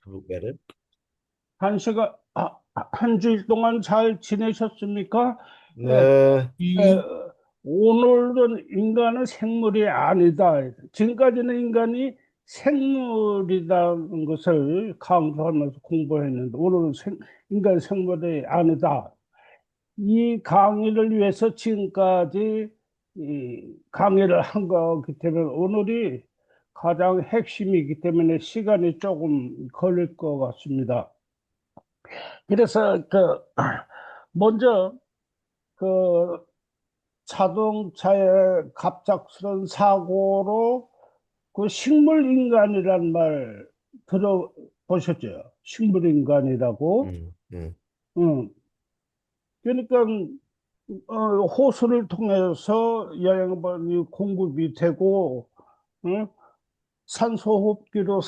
그러니까는. 한 주일 동안 잘 지내셨습니까? 에, 네. 에, 오늘은 인간은 생물이 아니다. 지금까지는 인간이 생물이라는 것을 강조하면서 공부했는데, 오늘은 인간 생물이 아니다. 이 강의를 위해서 지금까지 이 강의를 한 거기 때문에 오늘이 가장 핵심이기 때문에 시간이 조금 걸릴 것 같습니다. 그래서 먼저 그 자동차의 갑작스런 사고로 그 식물인간이란 말 들어보셨죠? 식물인간이라고. 음. 응. 그러니까 호수를 통해서 영양분이 공급이 되고, 응? 산소 호흡기로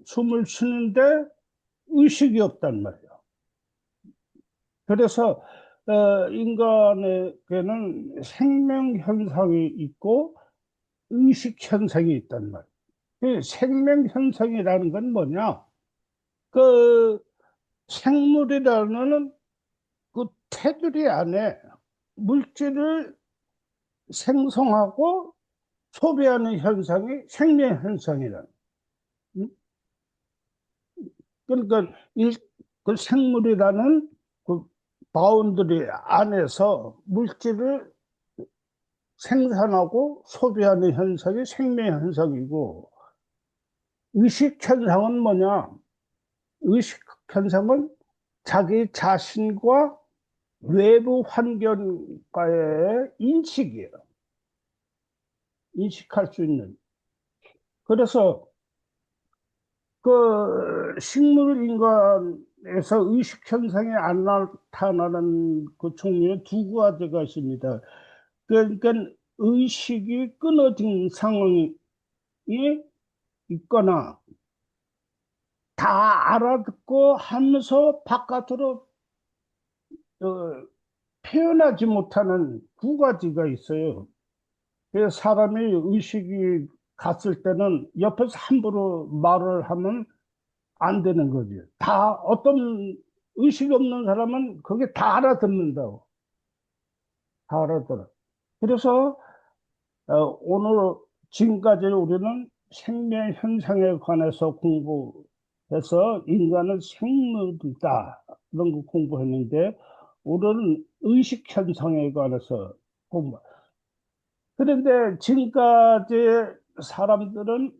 숨을 쉬는데 의식이 없단 말이야. 그래서 인간에게는 생명 현상이 있고 의식 현상이 있단 말이야. 그 생명 현상이라는 건 뭐냐? 그 생물이라는 그 테두리 안에 물질을 생성하고 소비하는 현상이 생명 현상이라. 음? 그러니까 그 생물이라는 그 바운드리 안에서 물질을 생산하고 소비하는 현상이 생명 현상이고, 의식 현상은 뭐냐? 의식 현상은 자기 자신과 외부 환경과의 인식이에요. 인식할 수 있는. 그래서 그 식물 인간에서 의식 현상이 안 나타나는 그 종류의 두 가지가 있습니다. 그러니까 의식이 끊어진 상황이 있거나 다 알아듣고 하면서 바깥으로 어, 표현하지 못하는 두 가지가 있어요. 그래서 사람이 의식이 갔을 때는 옆에서 함부로 말을 하면 안 되는 거지. 다 어떤 의식이 없는 사람은 그게 다 알아듣는다고. 다 알아들어. 그래서 오늘 지금까지 우리는 생명 현상에 관해서 공부해서 인간은 생물이다. 그런 거 공부했는데 오늘은 의식 현상에 관해서 공부. 그런데 지금까지 사람들은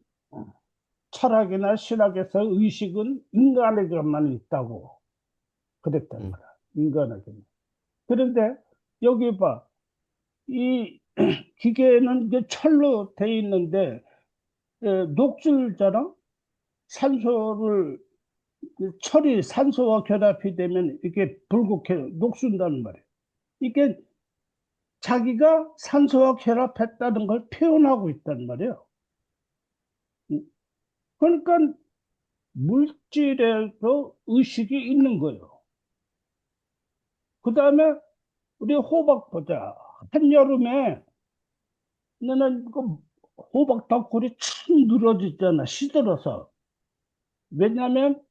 철학이나 신학에서 의식은 인간에게만 있다고 그랬단 음. 말이야. 인간에게만. 그런데 여기 봐. 이 기계는 이제 철로 돼 있는데 녹슬잖아. 산소를 철이 산소와 결합이 되면 이게 불국해 녹순다는 말이에요. 이게 자기가 산소와 결합했다는 걸 표현하고 있단 말이에요. 그러니까 물질에도 의식이 있는 거예요. 그 다음에 우리 호박 보자. 한여름에 너는 그 호박 덩굴이 축 늘어지잖아. 시들어서. 왜냐하면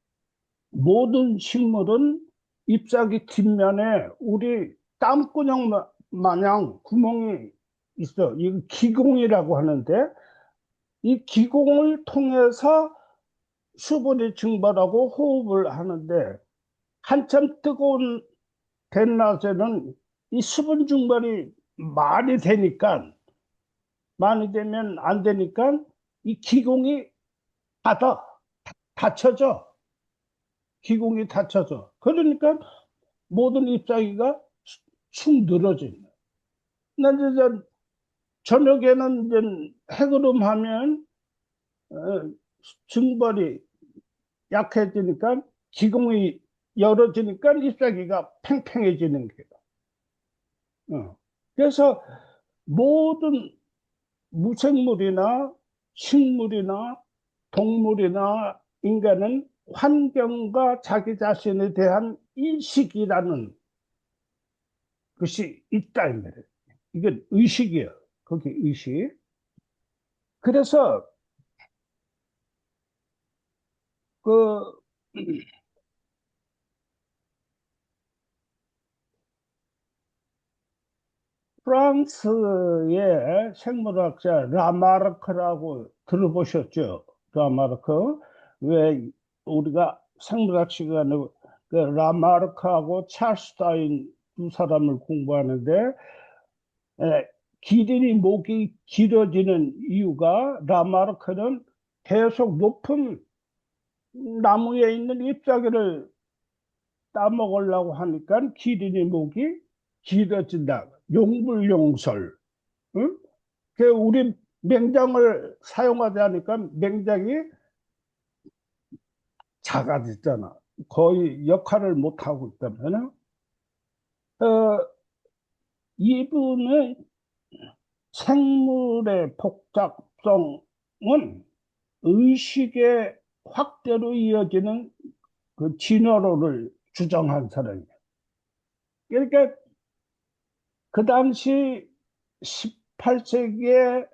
모든 식물은 잎사귀 뒷면에 우리 땀구녕 마냥 구멍이 있어. 이 기공이라고 하는데 이 기공을 통해서 수분이 증발하고 호흡을 하는데 한참 뜨거운 대낮에는 이 수분 증발이 많이 되면 안 되니까 이 기공이 닫아 닫혀져. 기공이 닫혀져. 그러니까 모든 잎사귀가 축 늘어진 거야. 난 이제 저녁에는 이제 해그름하면 어, 증벌이 약해지니까 기공이 열어지니까 잎사귀가 팽팽해지는 거예요. 그래서 모든 무생물이나 식물이나 동물이나 인간은 환경과 자기 자신에 대한 인식이라는 것이 있다, 이 말이에요. 이건 의식이에요. 거기 의식. 그래서 그 프랑스의 생물학자 라마르크라고 들어보셨죠? 라마르크. 왜 우리가 생물학 시간에 그 라마르크하고 찰스 다윈 두 사람을 공부하는데 기린이 목이 길어지는 이유가 라마르크는 계속 높은 나무에 있는 잎사귀를 따먹으려고 하니까 기린이 목이 길어진다. 용불용설. 응? 그 우리 맹장을 사용하지 않으니까 맹장이 작아졌잖아. 거의 역할을 못 하고 있다면, 이분의 생물의 복잡성은 의식의 확대로 이어지는 그 진화론을 주장한 사람이에요. 그러니까 그 당시 18세기에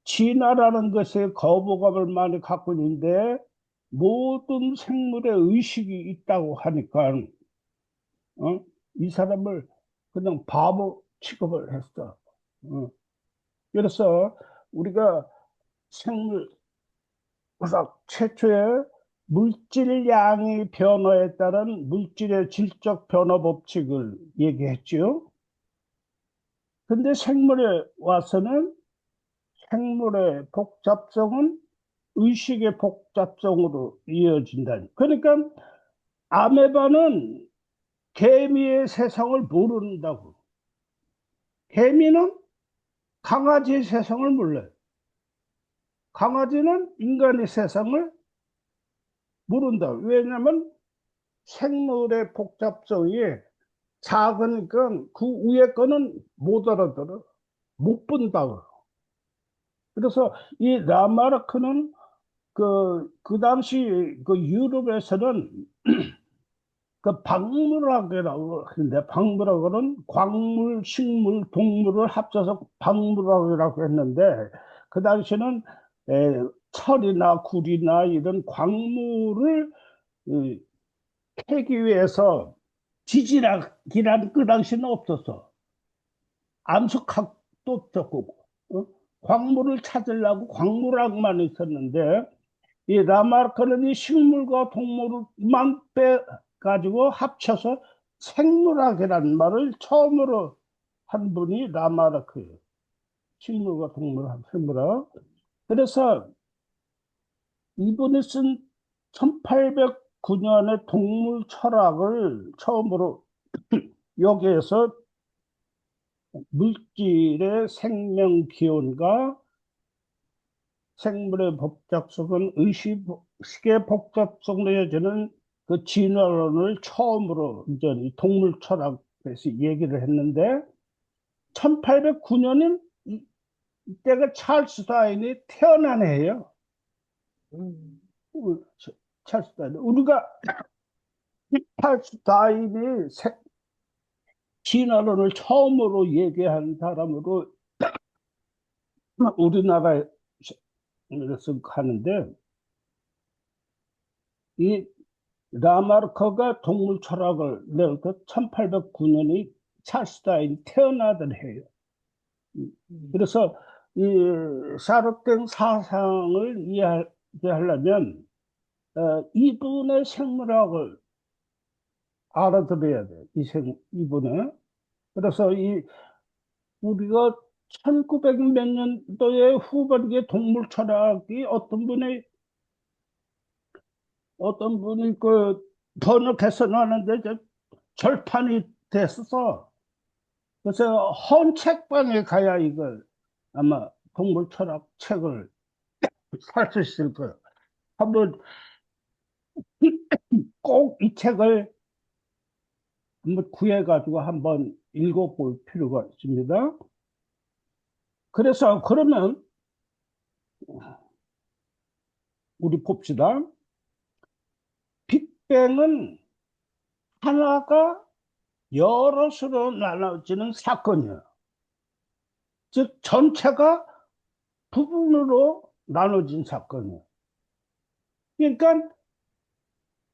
진화라는 것에 거부감을 많이 갖고 있는데 모든 생물의 의식이 있다고 하니까 어? 이 사람을 그냥 바보 취급을 했어. 어. 그래서 우리가 생물학 최초의 물질량의 변화에 따른 물질의 질적 변화 법칙을 얘기했죠. 근데 생물에 와서는 생물의 복잡성은 의식의 복잡성으로 이어진다. 그러니까 아메바는 개미의 세상을 모른다고. 개미는 강아지의 세상을 몰라요. 강아지는 인간의 세상을 모른다. 왜냐하면 생물의 복잡성이 작으니까 그 위에 거는 못 알아들어. 못 본다고. 그래서 이 라마르크는 그 당시 그 유럽에서는 그 박물학이라고 하는데 박물학은 광물, 식물, 동물을 합쳐서 박물학이라고 했는데 그 당시는 철이나 구리나 이런 광물을 이, 캐기 위해서 지질학이라는 그 당시는 없었어. 암석학도 없었고 광물을 찾으려고 광물학만 있었는데 이 라마르크는 이 식물과 동물만 빼가지고 합쳐서 생물학이라는 말을 처음으로 한 분이 라마르크예요. 식물과 동물학, 생물학. 그래서 이분이 쓴 1809년의 동물 철학을 처음으로 여기에서 물질의 생명 기원과 생물의 복잡성은 의식의 복잡성으로 이어지는 그 진화론을 처음으로 이제 이 동물 철학에서 얘기를 했는데 1809년은 이때가 찰스 다윈이 태어난 해예요. 우- 찰스 다윈. 우리가 찰스 다윈이 진화론을 처음으로 얘기한 사람으로 우리나라에서 하는데 이 라마르크가 동물 철학을 내올 때 1809년이 찰스 다윈이 태어나던 해예요. 그래서 이 샤르탱 사상을 이해하려면 이분의 생물학을 알아들어야 돼. 이분은. 그래서 우리가 1900 몇 년도에 후반기에 동물 철학이 어떤 분이 그 번역해서 놨는데 절판이 됐어. 그래서 헌책방에 가야 이걸 아마 동물 철학 책을 살 수 있을 거예요. 한번 꼭 이 책을 한번 구해가지고 한번 읽어볼 필요가 있습니다. 그래서 그러면 우리 봅시다. 빅뱅은 하나가 여럿으로 나눠지는 사건이에요. 즉 전체가 부분으로 나눠진 사건이에요. 그러니까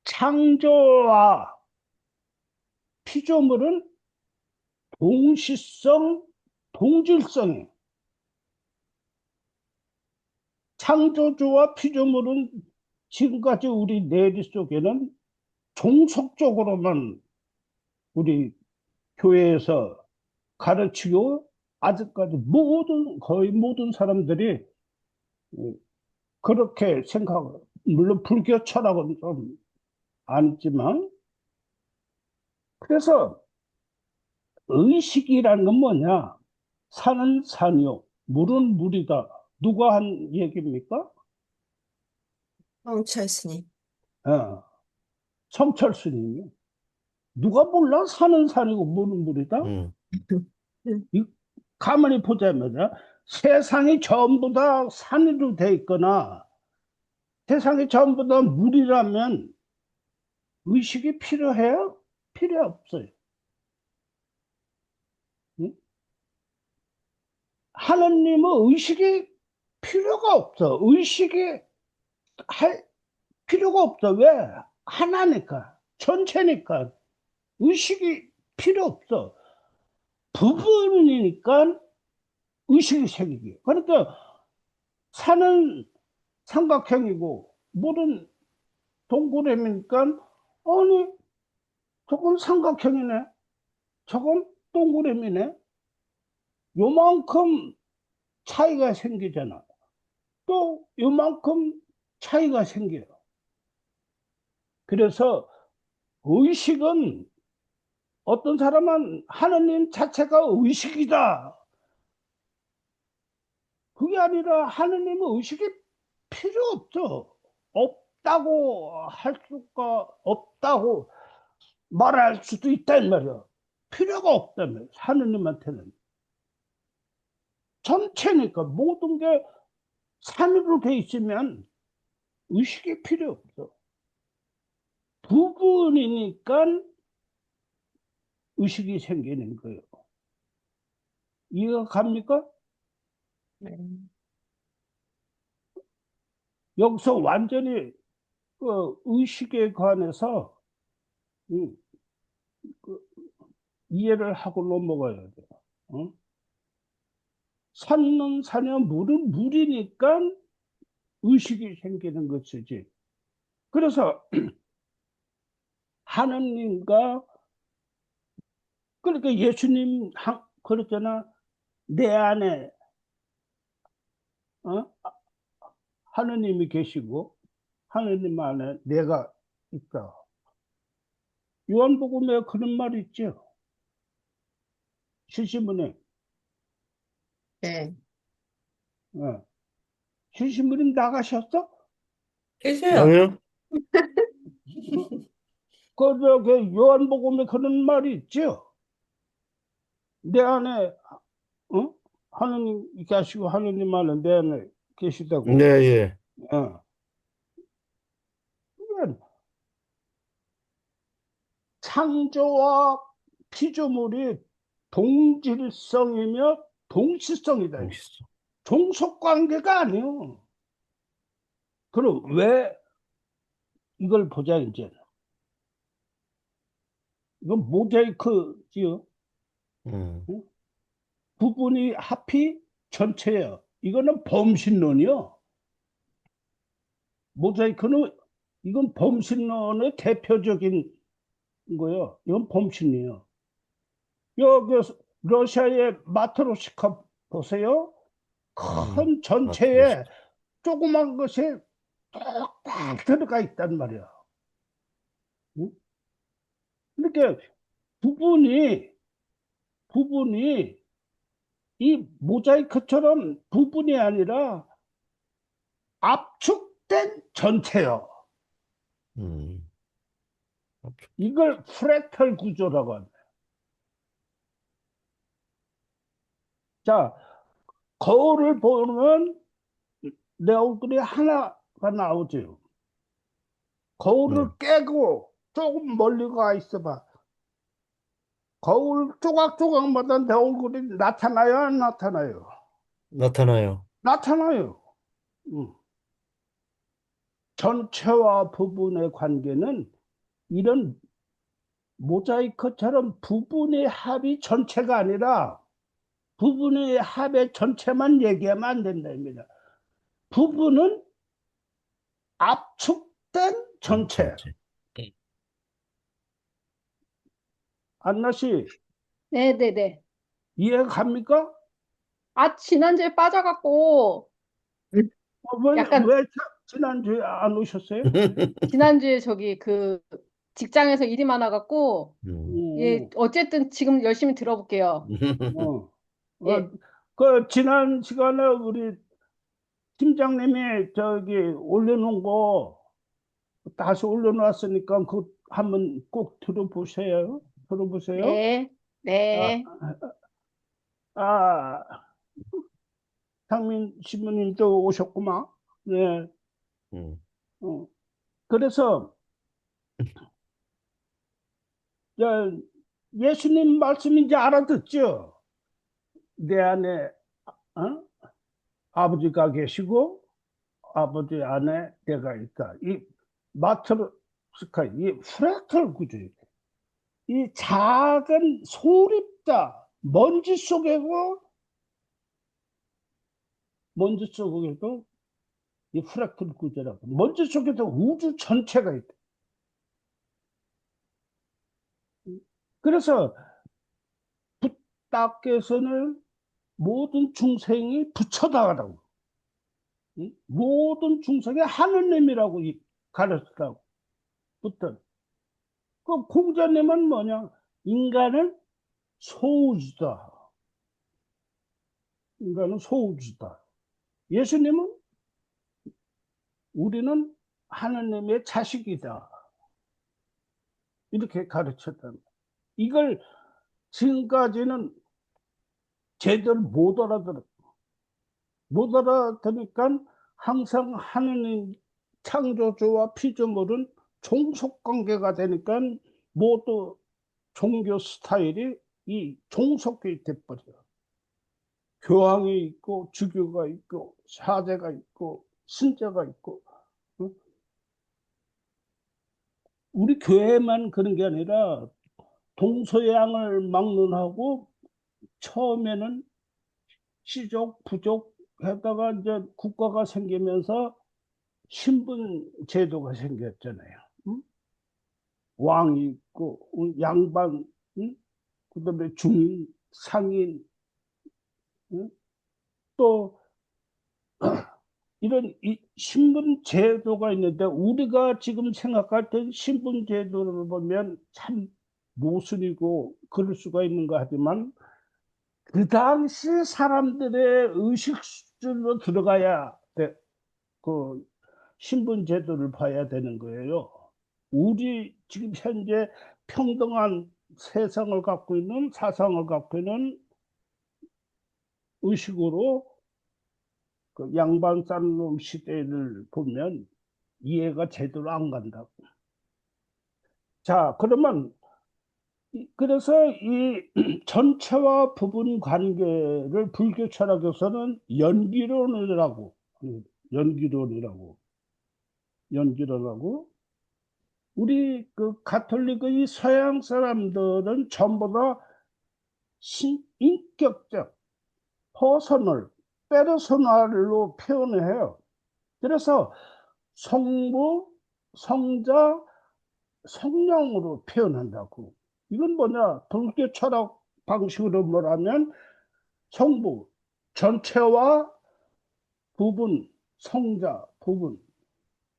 창조와 피조물은 동시성, 동질성이 창조주와 피조물은 지금까지 우리 내리 속에는 종속적으로만 우리 교회에서 가르치고 아직까지 거의 모든 사람들이 그렇게 생각하고, 물론 불교 철학은 좀 아니지만, 그래서 의식이라는 건 뭐냐? 산은 산이요, 물은 물이다. 누가 한 얘기입니까? 성철 스님. 어, 성철스님이. 누가 몰라? 산은 산이고 물은 물이다? 음. 음, 이- 가만히 보자면 세상이 전부 다 산으로 돼 있거나 세상이 전부 다 물이라면 의식이 필요해요? 필요 없어요. 응? 하느님은 의식이 필요가 없어. 의식이 할 필요가 없어. 왜? 하나니까. 전체니까. 의식이 필요 없어. 부분이니까 의식이 생기게. 그러니까 산은 삼각형이고 물은 동그라미니까 아니 저건 삼각형이네. 저건 동그라미네. 요만큼 차이가 생기잖아. 또 요만큼 차이가 생겨요. 그래서 의식은 어떤 사람은 하느님 자체가 의식이다. 그게 아니라 하느님은 의식이 필요 없어. 없다고 할 수가 없다고 말할 수도 있단 말이야. 필요가 없다면 하느님한테는 전체니까 모든 게 산으로 돼 있으면 의식이 필요 없어. 부분이니까 의식이 생기는 거예요. 이해가 갑니까? 네. 여기서 완전히 그 의식에 관해서 음, 그 이해를 하고 넘어가야 돼요. 어? 산은 산이야 물은 물이니까 의식이 생기는 것이지. 그래서 하느님과 그러니까 예수님 그랬잖아. 내 안에 어? 하느님이 계시고 하느님 안에 내가 있다. 요한복음에 그런 말이 있죠. 시시문에 네. 어. 시시문에 나가셨어? 계세요. 아니요? 그 저기 요한복음에 그런 말이 있죠. 내 안에 어? 하느님 계시고 하느님 안에 내 안에 네, 계시다고. 예. 어. 그러니까 창조와 피조물이 동질성이며 동시성이다. 멋있어. 종속관계가 아니요. 그럼 왜 이걸 보자 이제. 이건 모자이크지요. 음. 응? 부분이 합이 전체예요. 이거는 범신론이요. 모자이크는 이건 범신론의 대표적인 거예요. 이건 범신이에요. 여기 러시아의 마트로시카 보세요. 음. 큰 전체에 마트로시카. 조그만 것이 딱 들어가 있단 말이야. 응? 그러니까 부분이 부분이 이 모자이크처럼 부분이 아니라 압축된 전체요. 음. 이걸 프랙탈 구조라고 합니다. 자, 거울을 보면 내 얼굴이 하나가 나오죠. 네. 거울을 깨고 조금 멀리 가 있어봐. 거울 조각조각마다 내 얼굴이 나타나요, 안 나타나요? 나타나요. 나타나요. 응. 전체와 부분의 관계는 이런 모자이크처럼 부분의 합이 전체가 아니라 부분의 합의 전체만 얘기하면 안 된답니다. 부분은 압축된 전체. 전체. 안나 씨, 네네네. 이해가 갑니까? 아, 지난주에 빠져갖고, 약간, 왜 지난주에 안 오셨어요? 지난주에 저기 직장에서 일이 많아갖고, 음. 예, 어쨌든 지금 열심히 들어볼게요. 어, 어, 예, 그 지난 시간에 우리 팀장님이 저기 올려놓은 거 다시 올려놨으니까 그 한번 꼭 들어보세요. 들어보세요. 네, 아, 네. 아, 상민 신부님도 오셨구만. 네. 음. 어. 그래서 저, 예수님 말씀인지 알아듣죠? 내 안에 어? 아버지가 계시고 아버지 안에 내가 있다. 이 마트로스카 이 프랙탈 구조, 이 작은 소립자 먼지 속에도 이 프랙탈 구조라고 먼지 속에도 우주 전체가 있다. 그래서 붓다께서는 모든 중생이 부처다라고, 모든 중생이 하느님이라고 가르치라고. 부터 그 공자님은 뭐냐? 인간은 소우주다. 인간은 소우주다. 예수님은 우리는 하느님의 자식이다. 이렇게 가르쳤다. 이걸 지금까지는 제대로 못 알아들으니까 항상 하느님 창조주와 피조물은 종속 관계가 되니까 모두 종교 스타일이 이 종속이 돼버려. 교황이 있고 주교가 있고 사제가 있고 신자가 있고. 응? 우리 교회만 그런 게 아니라 동서양을 막론하고 처음에는 시족 부족 하다가 이제 국가가 생기면서 신분 제도가 생겼잖아요. 응? 왕이 있고 양반, 응? 그다음에 중인, 상인, 응? 또 이런 신분 제도가 있는데 우리가 지금 생각할 때 신분 제도를 보면 참 모순이고 그럴 수가 있는가 하지만 그 당시 사람들의 의식 수준으로 들어가야 돼. 그 신분 제도를 봐야 되는 거예요. 우리 지금 현재 평등한 세상을 갖고 있는 사상을 갖고 있는 의식으로 그 양반 쌀놈 시대를 보면 이해가 제대로 안 간다고. 자, 그러면 그래서 이 전체와 부분 관계를 불교 철학에서는 연기론이라고 연기론하고 우리 그 가톨릭의 서양 사람들은 전부 다 인격적 퍼서널 페르소널로 표현을 해요. 그래서 성부, 성자, 성령으로 표현한다고. 이건 뭐냐? 불교 철학 방식으로 말하면 성부, 전체와 부분, 성자, 부분,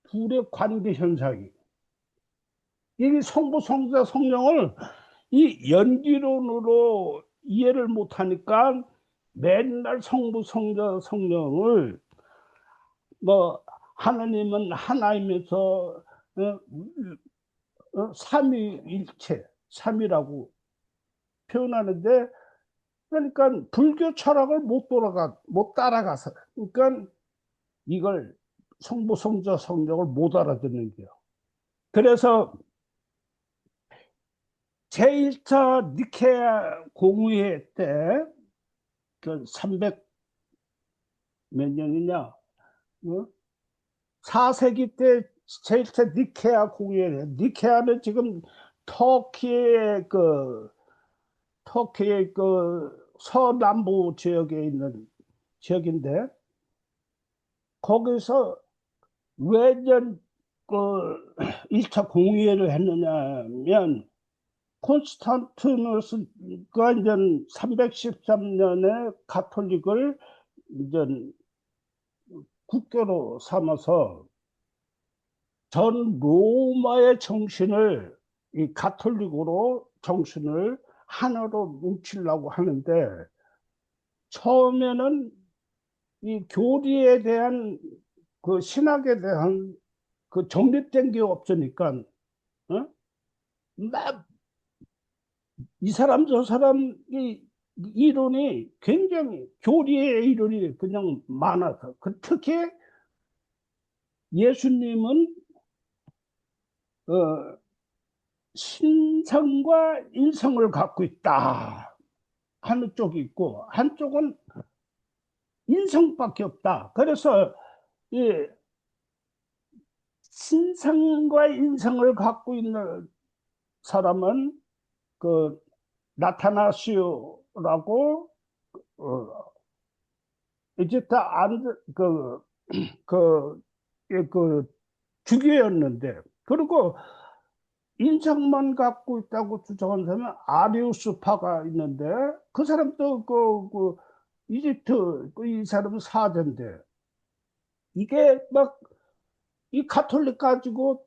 둘의 관계 현상이. 이 성부, 성자, 성령을 이 연기론으로 이해를 못하니까 맨날 성부, 성자, 성령을 뭐 하나님은 하나이면서 삼위일체, 삼위라고 표현하는데 그러니까 불교 철학을 못 따라가서 그러니까 이걸 성부, 성자, 성령을 못 알아듣는 거예요. 그래서 제1차 니케아 공의회 때, 그 300 몇 년이냐, 4세기 때 제1차 니케아 공의회. 니케아는 지금 터키의 그 터키의 그 서남부 지역에 있는 지역인데, 거기서 왜전 그 1차 공의회를 했느냐면, 콘스탄티누스가 이제 313년에 가톨릭을 이제 국교로 삼아서 전 로마의 정신을, 이 가톨릭으로 정신을 하나로 뭉치려고 하는데, 처음에는 이 교리에 대한, 그 신학에 대한 그 정립된 게 없으니까, 어? 막 이 사람 저 사람 이 이론이 굉장히, 교리의 이론이 그냥 많아서, 특히 예수님은 어, 신성과 인성을 갖고 있다 하는 쪽이 있고, 한쪽은 인성밖에 없다. 그래서 이 신성과 인성을 갖고 있는 사람은 그 나타나시오라고, 어, 이집트 그, 그 주교였는데, 그리고 인성만 갖고 있다고 주장하는 사람은 아리우스파가 있는데, 그 사람도 이집트 이 사람은 사제인데, 이게 막 이 가톨릭 가지고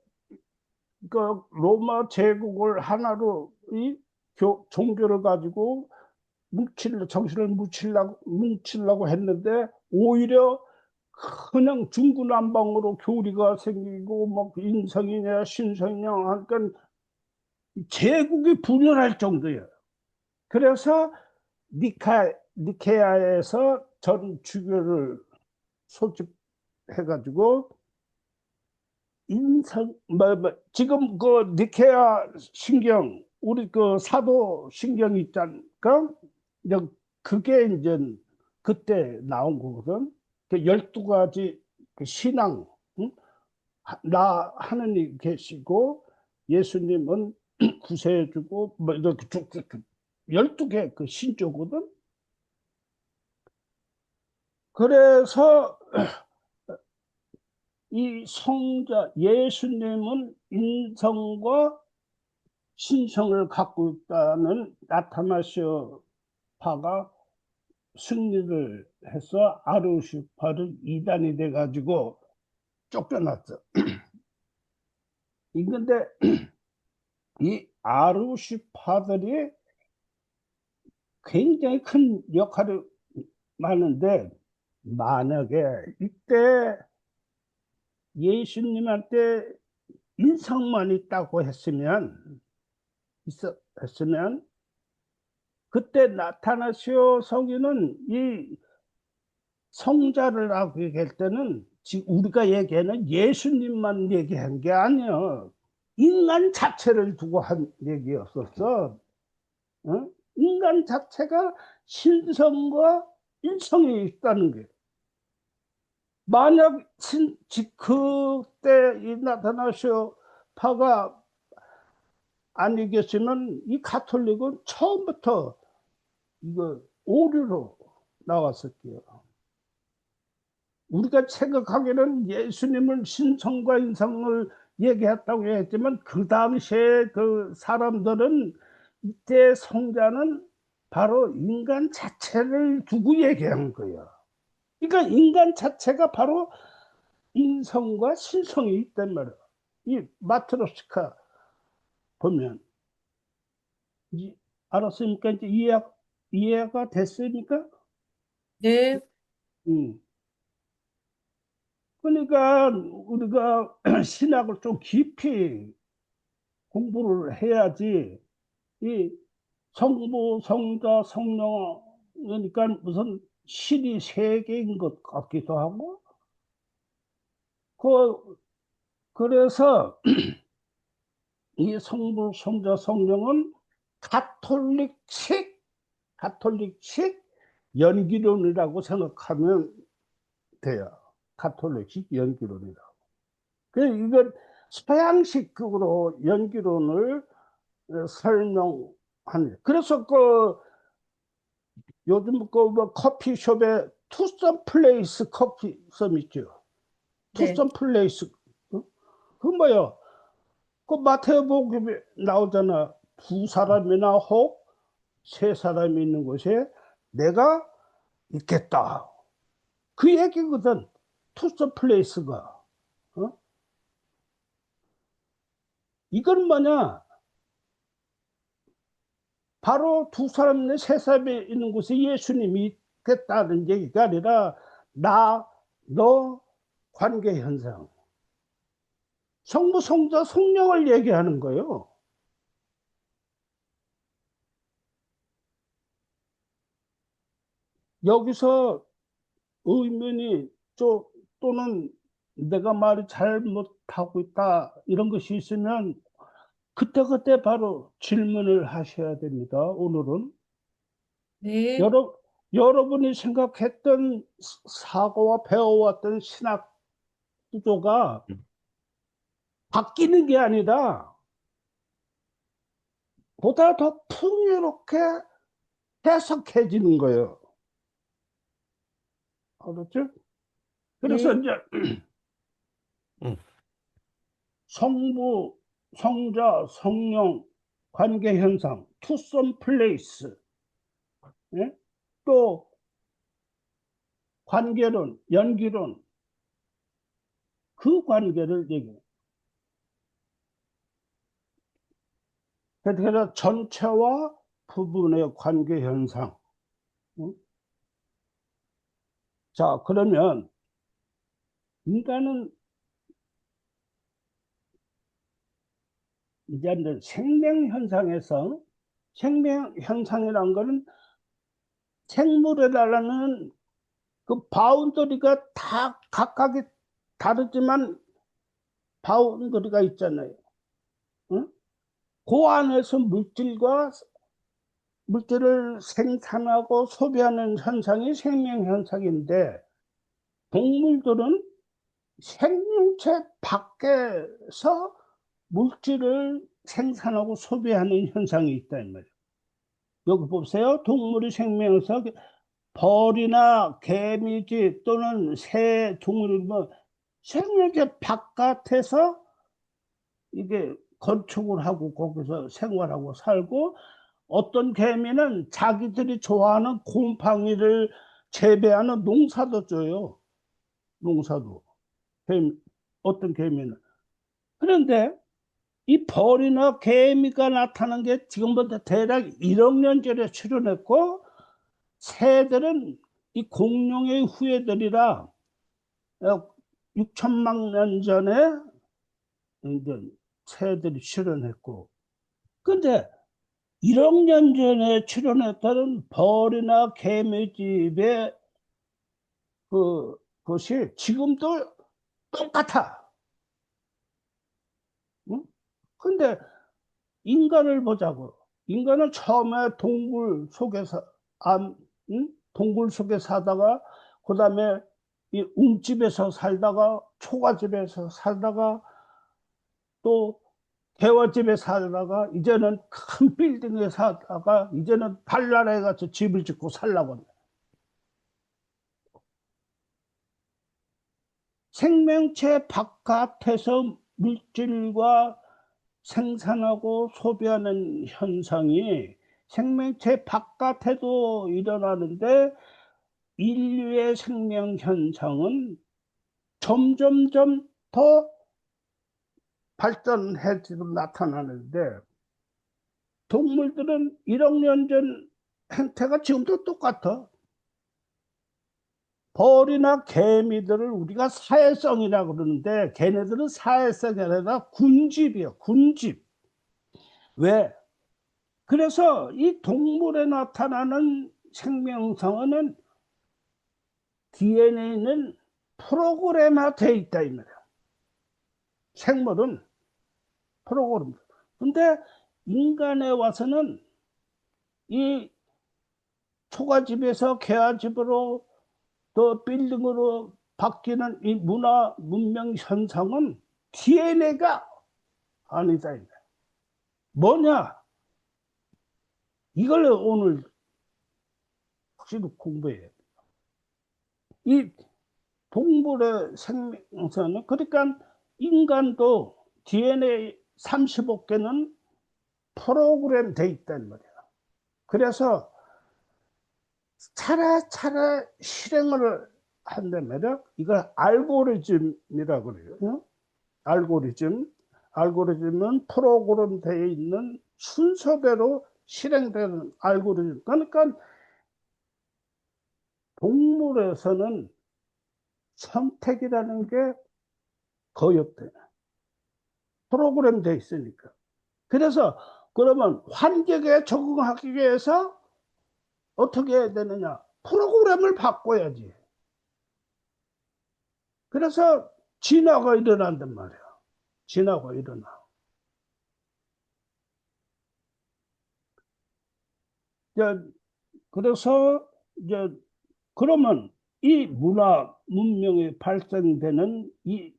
그 로마 제국을 하나로, 이 종교를 가지고 정신을 뭉치려고 했는데, 오히려 그냥 중구난방으로 교리가 생기고, 뭐 인성이냐 신성이냐 하니까 제국이 분열할 정도예요. 그래서 니케아에서 전 주교를 소집해가지고, 지금 그 니케아 신경, 우리 그 사도 신경 있잖아요. 이제 그게 이제 그때 나온 거거든. 그 12가지 그 신앙, 응? 나 하느님 계시고, 예수님은 구세주고, 뭐 이렇게 쭉쭉 12개 그 신조거든. 그래서 이 성자 예수님은 인성과 신성을 갖고 있다는 나타나시오 파가 승리를 해서 아르시파를 이단이 돼가지고 쫓겨났어. 근데 이 아르시파들이 굉장히 큰 역할을 하는데, 만약에 이때 예수님한테 인성만 있다고 했으면, 그때 나타나시오 성인은 이 성자를 하고 얘기할 때는 지금 우리가 얘기하는 예수님만 얘기한 게 아니야. 인간 자체를 두고 한 얘기였었어. 어? 인간 자체가 신성과 인성이 있다는 게. 만약 그때 이 나타나시오 파가 아니겠으면, 이 가톨릭은 처음부터 이거 오류로 나왔을게요. 우리가 생각하기에는 예수님을 신성과 인성을 얘기했다고 했지만, 그 당시에 그 사람들은 이때 성자는 바로 인간 자체를 두고 얘기한 거야. 그러니까 인간 자체가 바로 인성과 신성이 있단 말이야. 이 마트로스카 보면, 알았습니까? 이제 이해가 됐습니까? 네, 음. 그러니까 우리가 신학을 좀 깊이 공부를 해야지, 이 성부, 성자, 성령, 그러니까 무슨 신이 세 개인 것 같기도 하고, 그래서 이 성부, 성자, 성령은 가톨릭식, 가톨릭식 연기론이라고 생각하면 돼요. 가톨릭식 연기론이라고. 이건 서양식으로 연기론을 설명하는. 그래서 요즘 뭐 커피숍에 투썸 플레이스 커피숍 있죠. 네. 투썸 플레이스. 그 뭐야? 그 마태복음에 나오잖아. 두 사람이나 혹 세 사람이 있는 곳에 내가 있겠다. 그 얘기거든. 투썸 플레이스가. 어? 이건 뭐냐? 바로 두 사람이나 세 사람이 있는 곳에 예수님이 있겠다는 얘기가 아니라 나, 너 관계 현상. 성부, 성자, 성령을 얘기하는 거예요. 여기서 의문이 또는 내가 말을 잘못하고 있다 이런 것이 있으면 그때그때 바로 질문을 하셔야 됩니다. 오늘은 네. 여러분이 생각했던 사고와 배워왔던 신학 구조가 바뀌는 게 아니라 보다 더 풍요롭게 해석해지는 거예요. 알았죠? 그래서 네. 이제 음. 성부, 성자, 성령 관계 현상, 투썸 플레이스, 예? 또 관계론, 연기론, 그 관계를 얘기해요. 그래서 전체와 부분의 관계 현상. 자, 그러면 인간은 이제 생명 현상에서 생명 현상이라는 거는 생물에 달하는 그 바운더리가 다 각각이 다르지만 바운더리가 있잖아요. 응? 그 안에서 물질을 생산하고 소비하는 현상이 생명 현상인데 동물들은 생명체 밖에서 물질을 생산하고 소비하는 현상이 있다 이 말이에요. 여기 보세요. 동물의 생명에서 벌이나 개미지 또는 새, 동물 뭐 생명체 바깥에서 이게 건축을 하고 거기서 생활하고 살고 어떤 개미는 자기들이 좋아하는 곰팡이를 재배하는 농사도 줘요. 농사도. 어떤 개미는. 그런데 이 벌이나 개미가 나타난 게 지금부터 대략 1억 년 전에 출현했고 새들은 이 공룡의 후예들이라 6천만 년 전에 이제 새들이 출현했고 근데 1억 년 전에 출현했다는 벌이나 개미집의 그것이 지금도 똑같아. 응? 근데 인간을 보자고. 인간은 처음에 동굴 속에서 응? 동굴 속에 사다가 그다음에 이 움집에서 살다가 초가집에서 살다가 또 개화집에 살다가 이제는 큰 빌딩에 살다가 이제는 달나라에 가서 집을 짓고 살라고 합니다. 생명체 바깥에서 물질과 생산하고 소비하는 현상이 생명체 바깥에도 일어나는데 인류의 생명 현상은 점점점 더 발전해지고 나타나는데 동물들은 1억 년 전 행태가 지금도 똑같아. 벌이나 개미들을 우리가 사회성이라고 그러는데 걔네들은 사회성이 아니라 군집이야, 군집. 왜? 그래서 이 동물에 나타나는 생명성은 DNA는 프로그램화되어 있다 이 말이야. 생물은 프로그램. 근데 인간에 와서는 이 초가집에서 개화집으로 또 빌딩으로 바뀌는 이 문화 문명 현상은 DNA가 아니다. 뭐냐? 이걸 오늘 확실히 공부해야 돼. 이 동물의 생명선은, 그러니까 인간도 DNA 35개는 프로그램 돼 있단 말이야. 그래서 차례차례 실행을 한단 말이야. 이걸 알고리즘이라고 그래요. 응? 알고리즘은 프로그램 되어 있는 순서대로 실행되는 알고리즘. 그러니까 동물에서는 선택이라는 게 거의 없대. 프로그램 되어 있으니까. 그래서 그러면 환경에 적응하기 위해서 어떻게 해야 되느냐? 프로그램을 바꿔야지. 그래서 진화가 일어난단 말이야. 진화가 일어나. 그래서 이제 그러면 이 문화 문명이 발생되는 이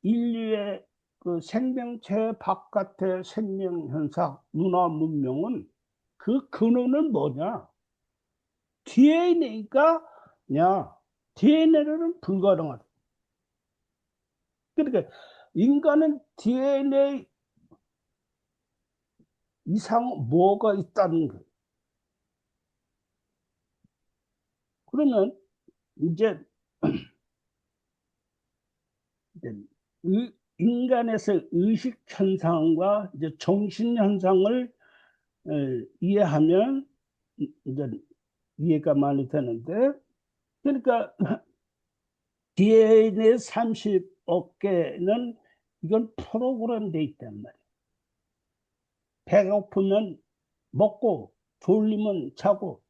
인류의 그 생명체 바깥의 생명 현상, 문화 문명은 그 근원은 뭐냐? DNA가 DNA는 불가능하다. 그러니까 인간은 DNA 이상 뭐가 있다는 거예요. 그러면 이제 인간에서 의식 현상과 이제 정신 현상을 이해하면 이제 이해가 많이 되는데, 그러니까 DNA 30억 개는 이건 프로그램 돼 있단 말이에요. 배가 고프면 먹고 졸리면 자고,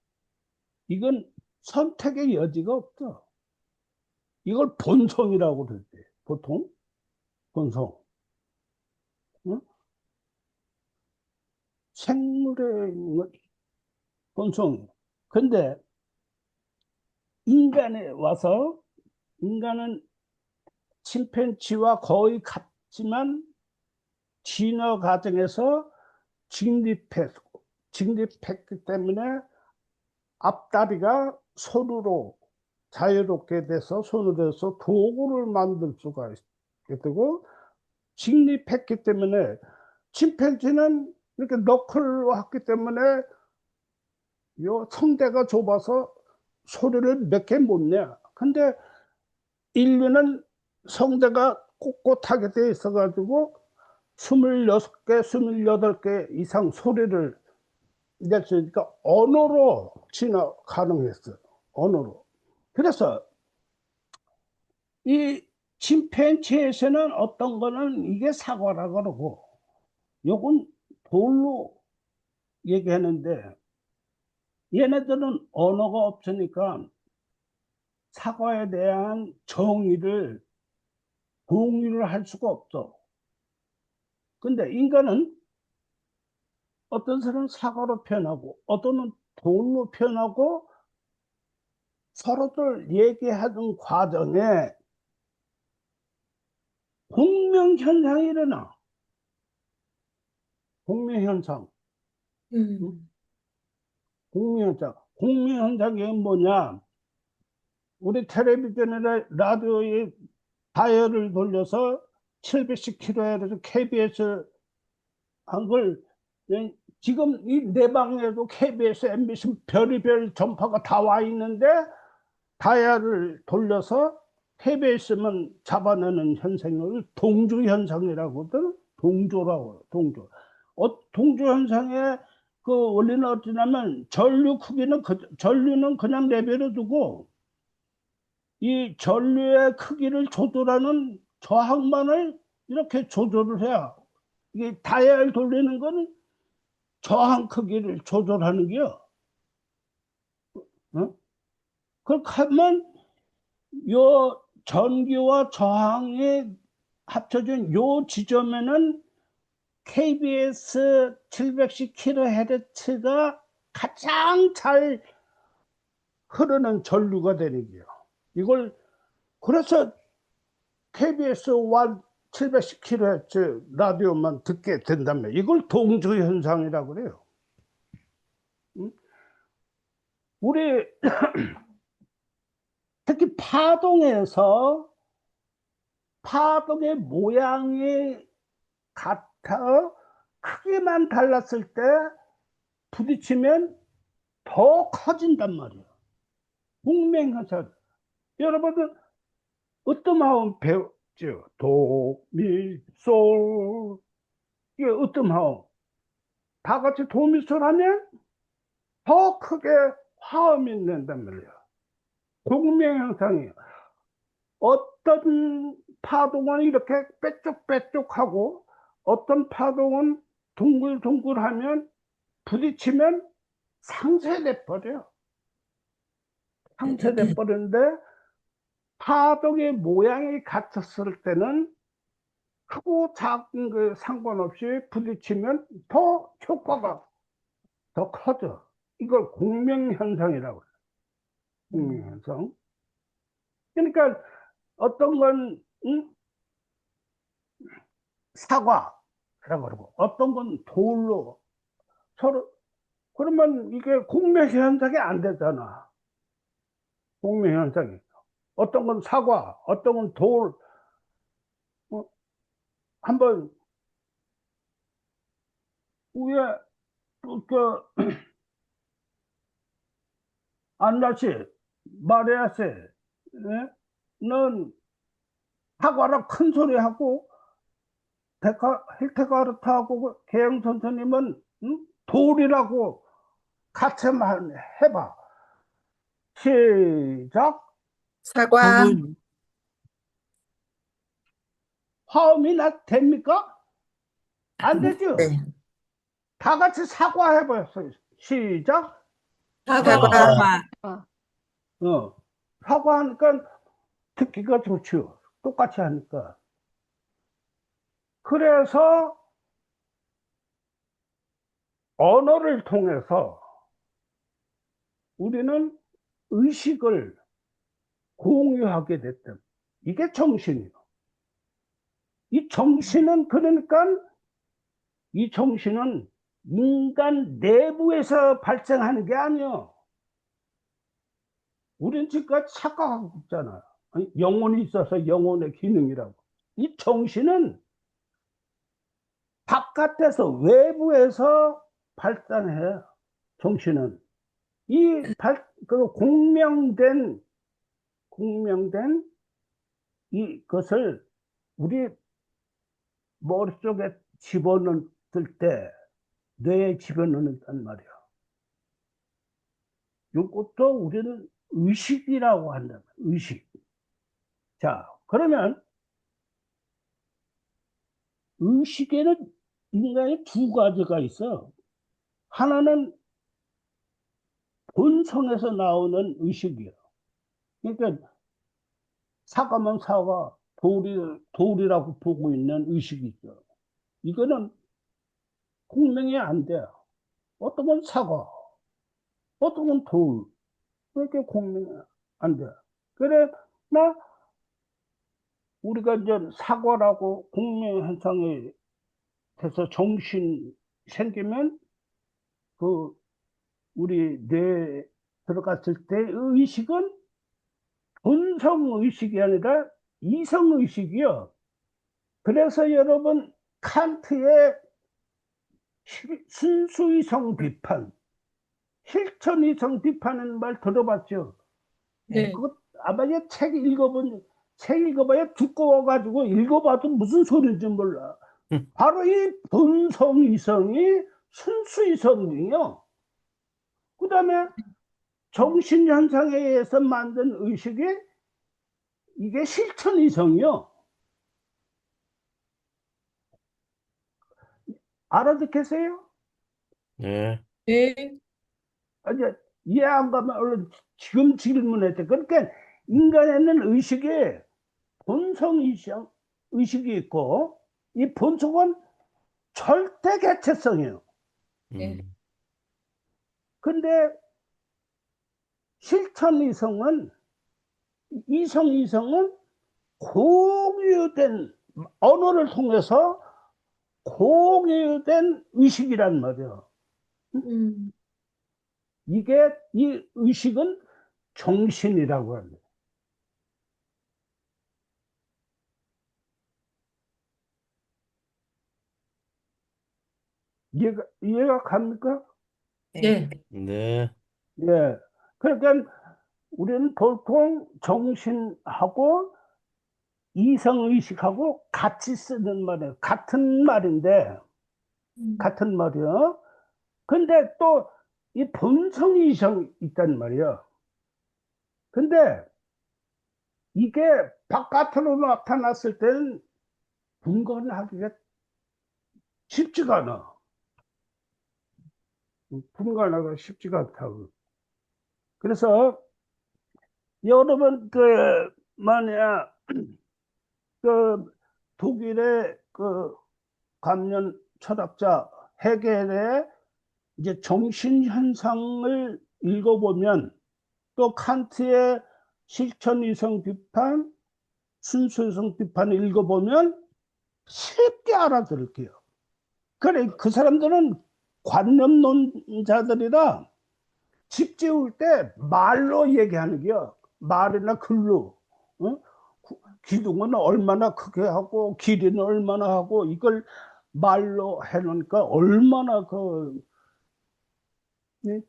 이건 선택의 여지가 없어. 이걸 본성이라고 그러대. 보통 본성. 응? 생물의 본성. 근데 인간에 와서 인간은 침팬지와 거의 같지만 진화 과정에서 직립했기 때문에 앞다리가 손으로 자유롭게 돼서 손으로 해서 도구를 만들 수가 있게 되고, 직립했기 때문에 침팬지는 이렇게 너클로 했기 때문에 요 성대가 좁아서 소리를 몇 개 못 내. 근데 인류는 성대가 꼿꼿하게 돼 있어가지고 26개, 28개 이상 소리를 낼 수 있으니까 언어로 진화 가능했어요. 언어로. 그래서 이 침팬지에서는 어떤 거는 이게 사과라 그러고, 요건 돌로 얘기하는데, 얘네들은 언어가 없으니까 사과에 대한 정의를 공유를 할 수가 없어. 근데 인간은 어떤 사람은 사과로 표현하고 어떤은 돌로 표현하고, 서로들 얘기하는 과정에 공명현상이 일어나. 공명현상. 음. 공명현상. 공명현상이 뭐냐? 우리 텔레비전이나 라디오에 다이얼을 돌려서 710kHz KBS 한 걸, 지금 이 내 방에도 KBS, MBC 별의별 전파가 다 와 있는데 다이얼을 돌려서 KBS만 잡아내는 현상을 동조 현상이라고들, 동조라고. 동조. 동조 현상의 그 원리는 어쩌냐면 전류는 그냥 내버려 두고 이 전류의 크기를 조절하는 저항만을 이렇게 조절을 해야, 이게 다이얼 돌리는 건 저항 크기를 조절하는 게요. 어? 그렇게 하면 요 전기와 저항이 합쳐진 요 지점에는 KBS 710kHz가 가장 잘 흐르는 전류가 되는 거예요. 이걸 그래서 KBS 1 710kHz 라디오만 듣게 된다면 이걸 동조 현상이라고 그래요. 우리 특히 파동에서 파동의 모양이 같아 크기만 달랐을 때 부딪히면 더 커진단 말이에요. 공명현상. 여러분들 으뜸하음 배웠죠? 도, 미, 솔. 이게 으뜸하음. 다 같이 도, 미, 솔 하면 더 크게 화음이 낸단 말이에요. 공명현상이에요. 어떤 파동은 이렇게 빼쪽빼쪽하고 어떤 파동은 둥글둥글하면 부딪히면 상쇄돼 버려요. 상쇄돼 버리는데 파동의 모양이 같았을 때는 크고 작은 거 상관없이 부딪히면 더 효과가 더 커져. 이걸 공명현상이라고 해요. 공명현상. 그러니까 어떤 건 사과라고 그러고 어떤 건 돌로 서로 그러면 이게 공명현상이 안 되잖아. 공명현상이. 어떤 건 사과, 어떤 건 돌. 한번 위에 그 안나 씨, 마리아 씨, 예? 넌 사과라 큰 소리 하고 힐테가르트하고 개영 선생님은 돌이라고 같이 해봐. 시작. 사과. 화음이 됩니까? 안 되죠? 네. 다 같이 사과해보였어요. 시작. 사과. 사과하니까 듣기가 좋죠. 똑같이 하니까. 그래서 언어를 통해서 우리는 의식을 공유하게 됐다. 이게 정신이에요. 이 정신은 그러니까 이 정신은 인간 내부에서 발생하는 게 아니에요. 우린 지금까지 착각하고 있잖아요. 영혼이 있어서 영혼의 기능이라고. 이 정신은 바깥에서 외부에서 발산해요. 정신은 그 공명된 이것을 우리 머릿속에 집어넣을 때 뇌에 집어넣는단 말이야. 이것도 우리는 의식이라고 한다. 의식. 자, 그러면 의식에는 인간의 두 가지가 있어. 하나는 본성에서 나오는 의식이에요. 그러니까 사과면 사과, 돌이라고 보고 있는 의식이 있어. 이거는 공명이 안 돼요. 어떤 건 사과, 어떤 건 돌. 그렇게 공명이 안 돼. 그래, 우리가 이제 사과라고 공명 현상이 돼서 정신 생기면 그 우리 뇌에 들어갔을 때 의식은 본성 의식이 아니라 이성 의식이요. 그래서 여러분 칸트의 순수이성 비판, 실천이성 비판이라는 말 들어봤죠? 네. 그거 아마 책 읽어봐야 두꺼워가지고 읽어봐도 무슨 소리인지 몰라. 바로 이 본성이성이 순수이성이요. 그 다음에 정신현상에 의해서 만든 의식이 이게 실천이성이요. 알아듣겠어요? 네. 네. 이제 이해 안 가면 얼른 지금 질문해 돼. 그러니까 인간에는 본성 의식이 있고 이 본성은 절대 개체성이에요. 네. 근데 실천 이성은 공유된 언어를 통해서 공유된 의식이란 말이야. 이 의식은 정신이라고 합니다. 이해가 갑니까? 네. 네. 예. 그러니까 우리는 보통 정신하고 이성의식하고 같이 쓰는 말이에요. 같은 말인데, 같은 말이요. 근데 또 이 본성이성 있단 말이에요. 근데 이게 바깥으로 나타났을 때는 분간하기가 쉽지가 않아. 분간하기가 쉽지가 않다고. 그래서 여러분 만약 독일의 감년 철학자 헤겔의 이제 정신 현상을 읽어보면 또 칸트의 실천 이성 비판, 순수 이성 비판을 읽어보면 쉽게 알아들을게요. 그래, 그 사람들은 관념론자들이라 집 지을 때 말로 얘기하는 게요. 말이나 글로. 어? 기둥은 얼마나 크게 하고 길이는 얼마나 하고 이걸 말로 해놓으니까 얼마나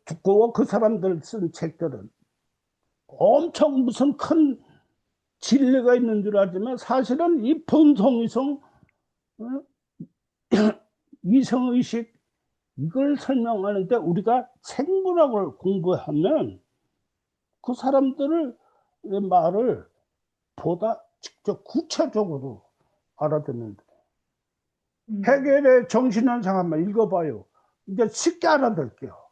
두꺼워. 그 사람들 쓴 책들은 엄청 무슨 큰 진리가 있는 줄 알지만 사실은 이 본성이성, 어? 이성의식 이걸 설명하는데 우리가 생물학을 공부하면 그 사람들을 말을 보다 직접 구체적으로 알아듣는다. 헤겔의 정신현상 한번 읽어봐요. 이제 쉽게 알아들게요.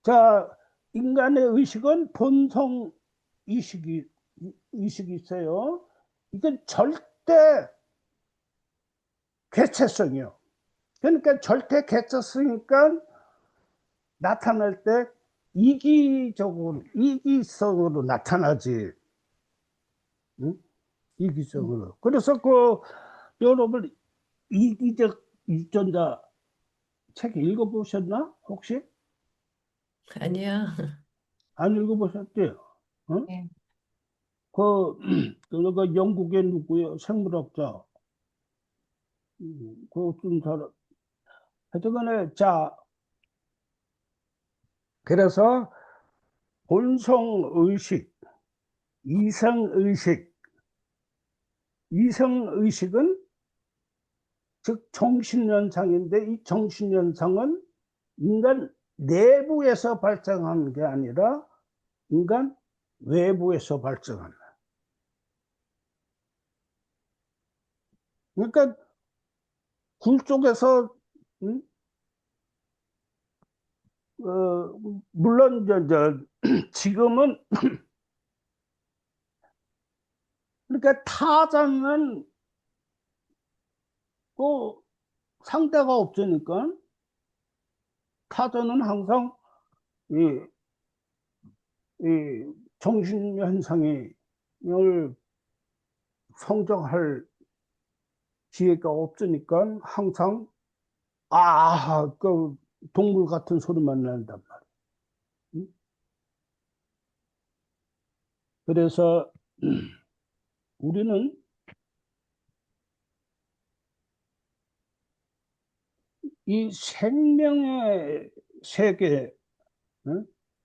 자, 인간의 의식은 본성 의식이 있어요. 이건 절대 객체성이요. 그러니까 절대 객체성이니까 나타날 때 이기성으로 나타나지. 응? 이기성으로. 그래서 여러분 이기적 유전자 책 읽어보셨나? 혹시? 아니요. 안 읽어보셨대요? 응? 네. 그 영국의 누구예요? 생물학자. 그좀 사람. 하여튼간에 자, 그래서 본성의식, 이성의식, 이성의식은 즉 정신현상인데 이 정신현상은 인간 내부에서 발생하는 게 아니라 인간 외부에서 발생하는. 그러니까 굴 쪽에서 물론 지금은 그러니까 타자는 상대가 없으니까 타자는 항상 이 정신현상을 성정할 기회가 없으니까 항상 동물 같은 소리만 난단 말이에요. 그래서 우리는 이 생명의 세계,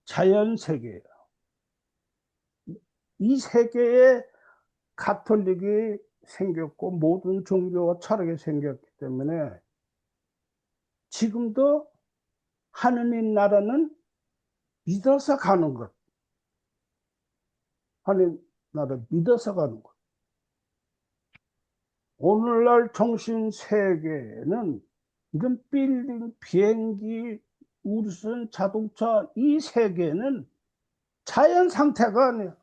자연 세계, 이 세계에 가톨릭이 생겼고 모든 종교와 철학이 생겼기 때문에 지금도 하느님 나라는 믿어서 가는 것. 하느님 나라 믿어서 가는 것. 오늘날 정신 세계는 이런 빌딩, 비행기, 우주선, 자동차 이 세계는 자연 상태가 아니에요.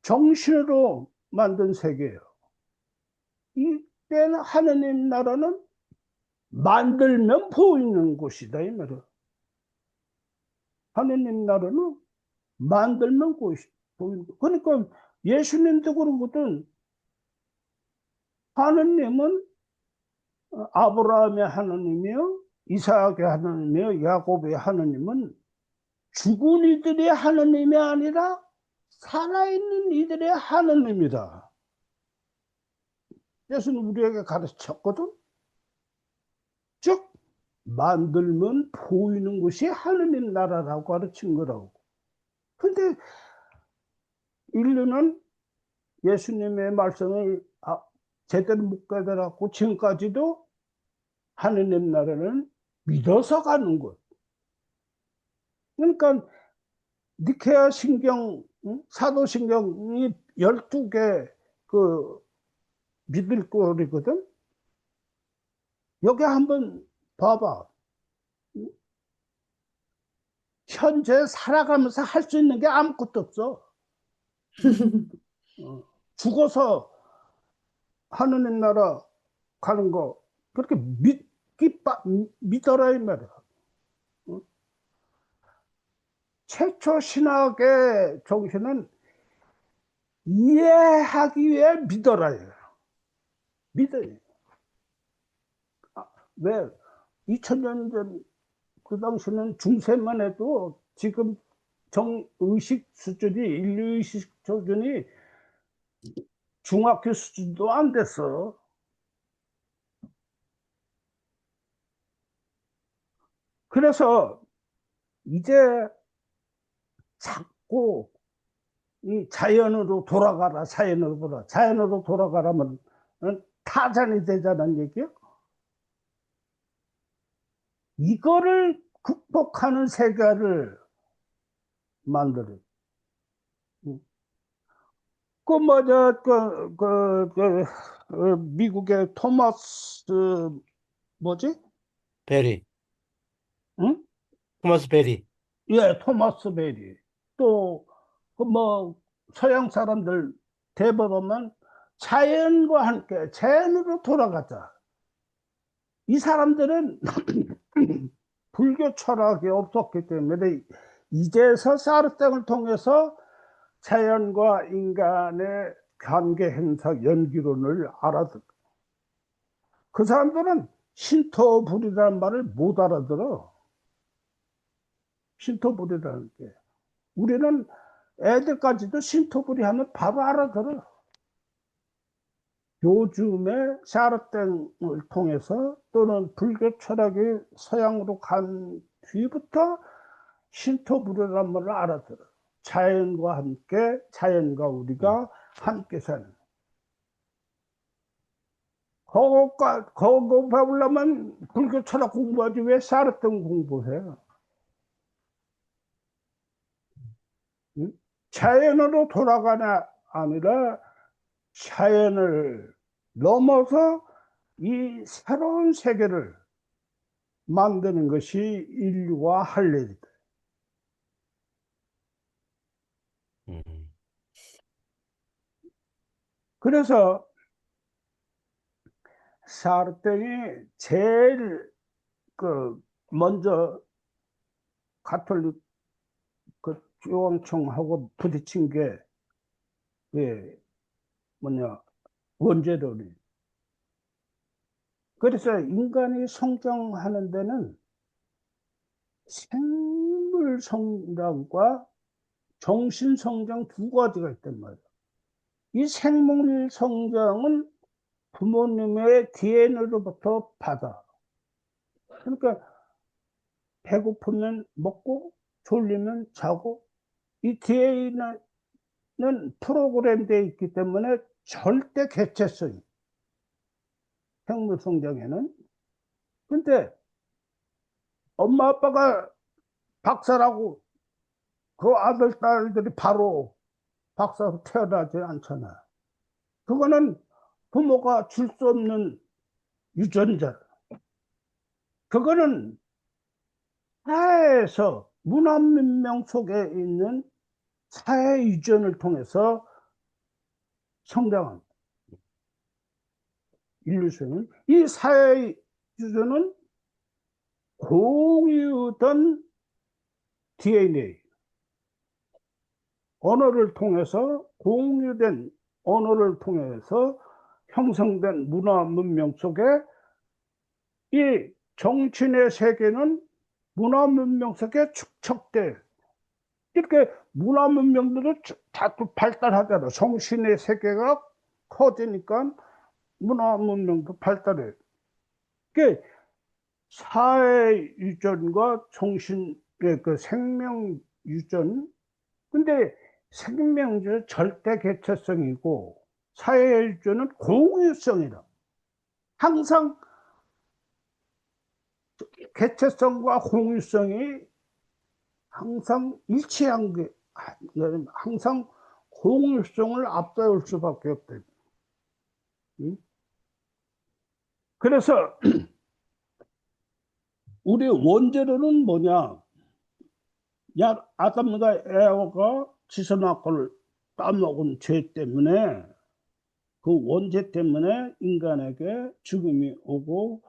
정신으로 만든 세계예요. 이때는 하느님 나라는 만들면 보이는 곳이다 이 말이에요. 하느님 나라는 만들면 그러니까 예수님도 그러거든. 하느님은 아브라함의 하느님이요, 이삭의 하느님이요, 야곱의 하느님은 죽은 이들의 하느님이 아니라 살아있는 이들의 하느님이다. 예수는 우리에게 가르쳤거든. 즉 만들면 보이는 것이 하느님 나라라고 가르친 거라고. 근데 인류는 예수님의 말씀을 제대로 못 깨달았고 지금까지도 하느님 나라는 믿어서 가는 것. 그러니까 니케아 신경, 사도신경이 12개 그 믿을 거리거든. 여기 한번 봐봐. 현재 살아가면서 할 수 있는 게 아무것도 없어. 죽어서 하느님 나라 가는 거 그렇게 믿어라 이 말이야. 최초 신학의 정신은 이해하기 위해 믿어라예요. 믿어요. 왜 2000년 전 그 당시는 중세만 해도 지금 정의식 수준이, 인류의식 수준이 중학교 수준도 안 됐어. 그래서 이제 자꾸 이 자연으로 돌아가라, 자연으로 돌아가라면 타잔이 되자는 얘기야. 이거를 극복하는 세계를 만들어. 그 뭐냐, 미국의 토마스 뭐지? 베리. 응? 토마스 베리. 예, 토마스 베리. 또 그 뭐 서양 사람들 대부분은 자연과 함께 자연으로 돌아가자. 이 사람들은 불교 철학이 없었기 때문에 이제서 사르땅을 통해서 자연과 인간의 관계 행사 연기론을 알아듣고, 그 사람들은 신토불이라는 말을 못 알아들어. 신토불이라는 게. 우리는 애들까지도 신토불이 하면 바로 알아들어. 요즘에 샤르땡을 통해서 또는 불교 철학이 서양으로 간 뒤부터 신토불이라는 말을 알아들어. 자연과 함께, 자연과 우리가 함께 사는. 그거 배우려면 불교 철학 공부하지 왜 샤르땡 공부해? 응? 자연으로 돌아가냐 아니라 자연을 넘어서 이 새로운 세계를 만드는 것이 인류가 할 일이다. 음. 그래서 사르땡이 제일 먼저 가톨릭 교황청하고 부딪힌 게 뭐냐, 원죄론이. 그래서 인간이 성장하는 데는 생물 성장과 정신 성장 두 가지가 있단 말이야. 이 생물 성장은 부모님의 DNA로부터 받아. 그러니까 배고프면 먹고 졸리면 자고, 이 DNA는 프로그램되어 있기 때문에 절대 개체성이, 생물 성장에는. 근데 엄마 아빠가 박사라고 그 아들 딸들이 바로 박사로 태어나지 않잖아. 그거는 부모가 줄 수 없는 유전자. 그거는 사회에서 문화문명 속에 있는 사회 유전을 통해서 성장한 인류성은, 이 사회 유전은 공유된 DNA. 언어를 통해서 공유된 언어를 통해서 형성된 문화 문명 속에 이 정신의 세계는 문화 문명 속에 축적돼. 이렇게 문화 문명들은 자꾸 발달하잖아. 정신의 세계가 커지니까 문화 문명도 발달해. 그 사회 유전과 정신의 그 생명 유전. 근데 생명은 절대 개체성이고 사회 유전은 공유성이다. 항상 개체성과 공유성이 항상 일치한 게 항상 공유성을 앞세울 수밖에 없다. 응? 그래서 우리 원죄로는 뭐냐? 야, 아담과 에어가 지선악과를 따먹은 죄 때문에 그 원죄 때문에 인간에게 죽음이 오고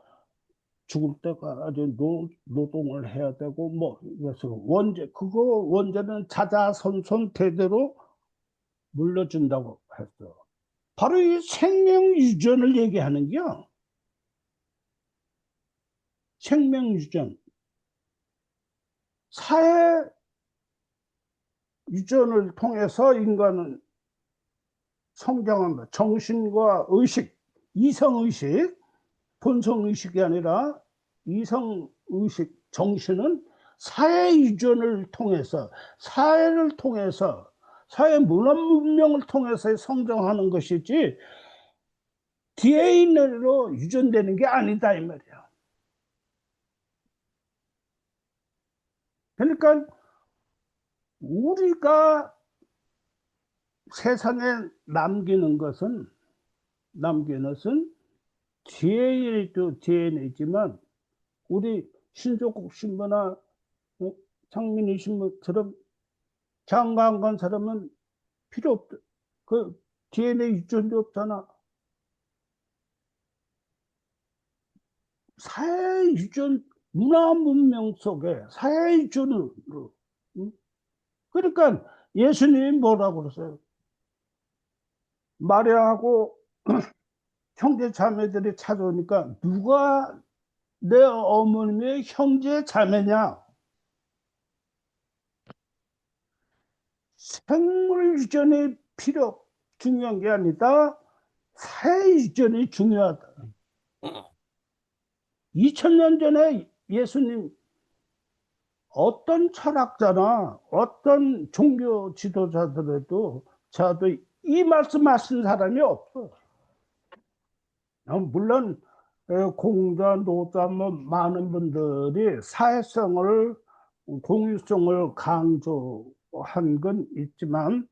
죽을 때까지 노동을 해야 되고 뭐 그래서 그거 원죄는 자자손손 대대로 물려준다고 했어. 바로 이 생명 유전을 얘기하는 게요. 생명 유전. 사회 유전을 통해서 인간은 성장한다. 정신과 의식, 이성의식, 본성의식이 아니라 이성의식, 정신은 사회 유전을 통해서, 사회를 통해서, 사회 문화 문명을 통해서 성장하는 것이지, DNA로 유전되는 게 아니다, 이 말이야. 그러니까, 우리가 세상에 남기는 것은 DNA도 DNA지만 우리 신조국 신부나 장민희 신부처럼 장가간 사람은 필요 없다. 그 DNA 유전도 없잖아. 사회 유전, 문화 문명 속에 사회 유전으로. 응? 그러니까 예수님이 뭐라고 그러세요? 마리아하고 형제 자매들이 찾아오니까 누가 내 어머님의 형제 자매냐? 생물 유전이 중요한 게 아니다. 사회 유전이 중요하다. 2000년 전에 예수님 어떤 철학자나 어떤 종교 지도자들에도 저도 이 말씀하신 사람이 없어. 물론 공자, 노자 뭐 많은 분들이 사회성을 공유성을 강조한 건 있지만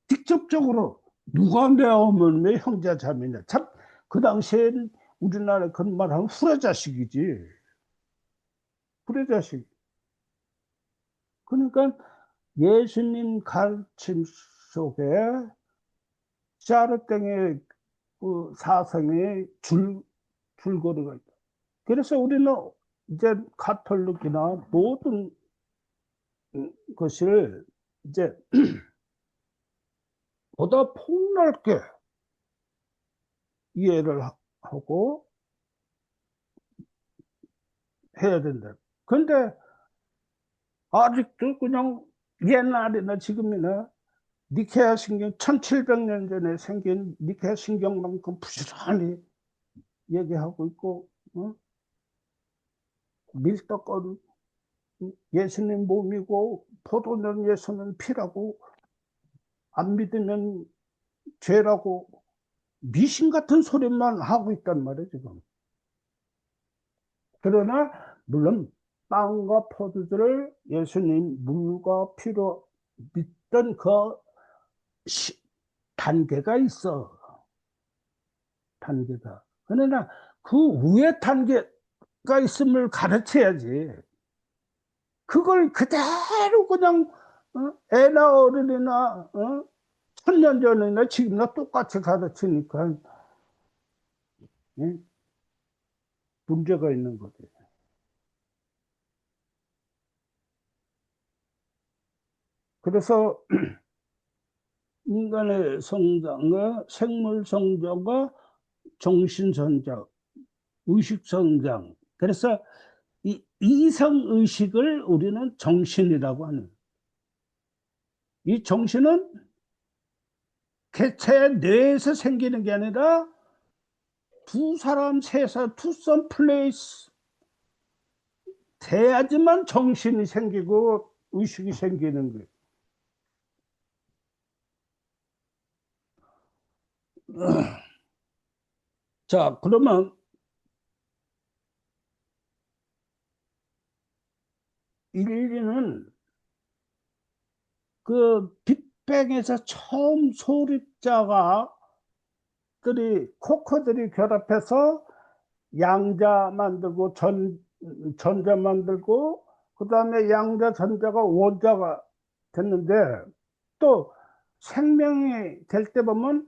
직접적으로 누가 내 어머니의 형제 자매냐. 참 그 당시엔 우리나라에 그런 말 하면 후레자식이지. 후레자식. 그러니까 예수님 가르침 속에 샤르땡의 그 사상의 줄거리가 있다. 그래서 우리는 이제 가톨릭이나 모든 것을 이제 보다 폭넓게 이해를 하고 해야 된다. 그런데 아직도 그냥 옛날이나 지금이나 니케아 신경 1700년 전에 생긴 니케아 신경만큼 부지런히 얘기하고 있고 밀떡거리 예수님 몸이고 포도는 예수는 피라고 안 믿으면 죄라고 미신 같은 소리만 하고 있단 말이에요 지금. 그러나 물론 빵과 포도주를 예수님 물과 피로 믿던 그 단계가 있어. 단계가. 그러나 그 위에 단계가 있음을 가르쳐야지. 그걸 그대로 그냥 애나 어른이나 1000년 전이나 지금이나 똑같이 가르치니까 문제가 있는 거지. 그래서 인간의 성장과 생물 성장과 정신 성장, 의식 성장. 그래서 이 이성 의식을 우리는 정신이라고 하는. 이 정신은 개체 뇌에서 생기는 게 아니라 두 사람, 세 사람, 투썸 플레이스 돼야지만 정신이 생기고 의식이 생기는 거예요. 자, 그러면 인류는 그 빅뱅에서 처음 소립자가 코커들이 결합해서 양자 만들고 전자 만들고 그다음에 양자 전자가 원자가 됐는데 또 생명이 될 때 보면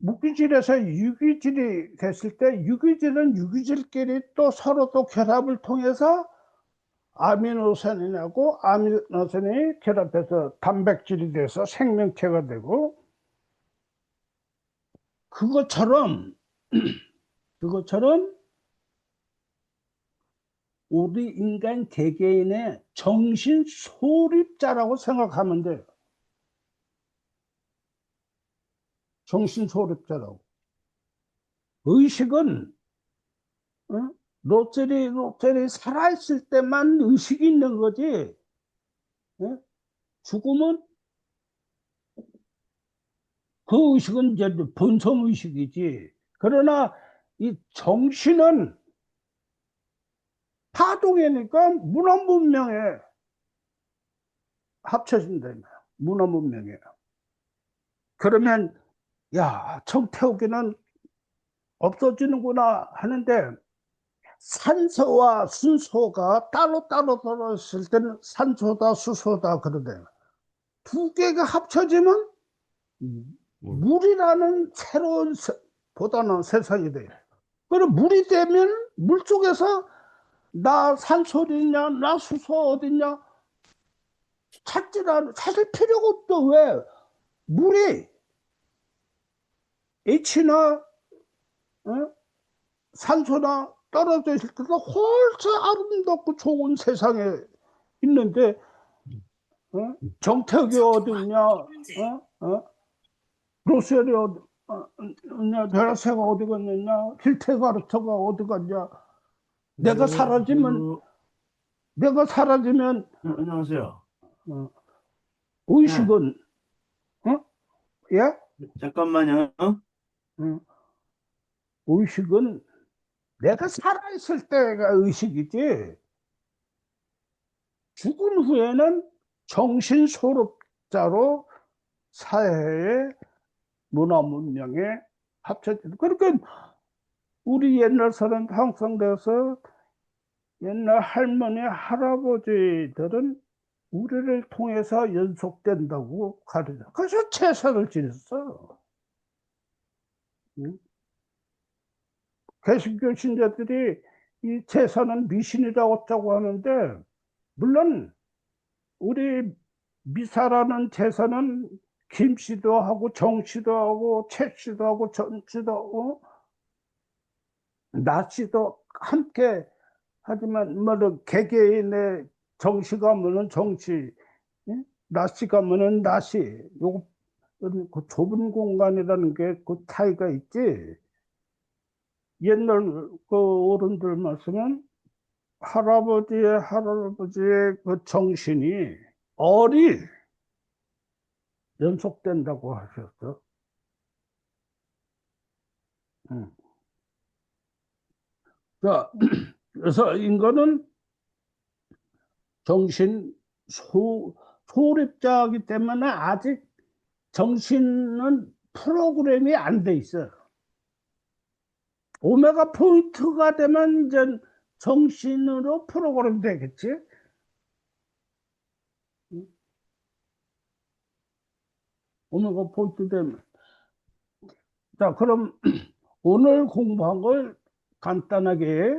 무기질에서 유기질이 됐을 때 유기질은 유기질끼리 또 서로 또 결합을 통해서 아미노산이라고 아미노산이 결합해서 단백질이 돼서 생명체가 되고 그것처럼 우리 인간 개개인의 정신 소립자라고 생각하면 돼요. 정신 소립자라고. 의식은 롯데리 살아있을 때만 의식이 있는 거지. 죽으면 그 의식은 이제 본성 의식이지. 그러나 이 정신은 파동이니까 문화문명에 합쳐진다. 문화문명에. 그러면 야, 정태욱이는 없어지는구나 하는데 산소와 순소가 따로따로 떨어졌을 때는 산소다 수소다 그러대요. 두 개가 합쳐지면 물이라는 새로운 보다는 세상이 돼요. 그럼 물이 되면 물속에서 나 산소 어딨냐 나 수소 어딨냐 찾을 필요가 없어. 왜? 물이 H나 산소나 떨어져 있을 때도 훨씬 아름답고 좋은 세상에 있는데 정태욱이 어디 있냐 로셀이 어디 있냐 베라세가 어디 갔느냐 힐테가르트가 어디 갔냐 내가 사라지면 안녕하세요. 의식은 예? 잠깐만요. 의식은 내가 살아있을 때가 의식이지 죽은 후에는 정신 소립자로 사회의 문화 문명에 합쳐지는. 그러니까 우리 옛날 사람 항상 돼서 옛날 할머니 할아버지들은 우리를 통해서 연속된다고 가르쳐. 그래서 제사를 지냈어. 응? 개신교 신자들이 이 제사는 미신이라고 어쩌고 하는데 물론 우리 미사라는 제사는 김씨도 하고 정씨도 하고 채씨도 하고 전씨도 하고 나씨도 함께 하지만 뭐 개개인의 정씨 가면은 정씨, 나씨 가면은 나씨. 요거 그 좁은 공간이라는 게 그 차이가 있지. 옛날 그 어른들 말씀은 할아버지의 그 정신이 얼이 연속된다고 하셨어. 응. 자, 그래서 인간은 정신 소립자이기 때문에 아직 정신은 프로그램이 안 돼 있어요. 오메가 포인트가 되면 이제 정신으로 프로그램 되겠지. 오메가 포인트 되면. 자, 그럼 오늘 공부한 걸 간단하게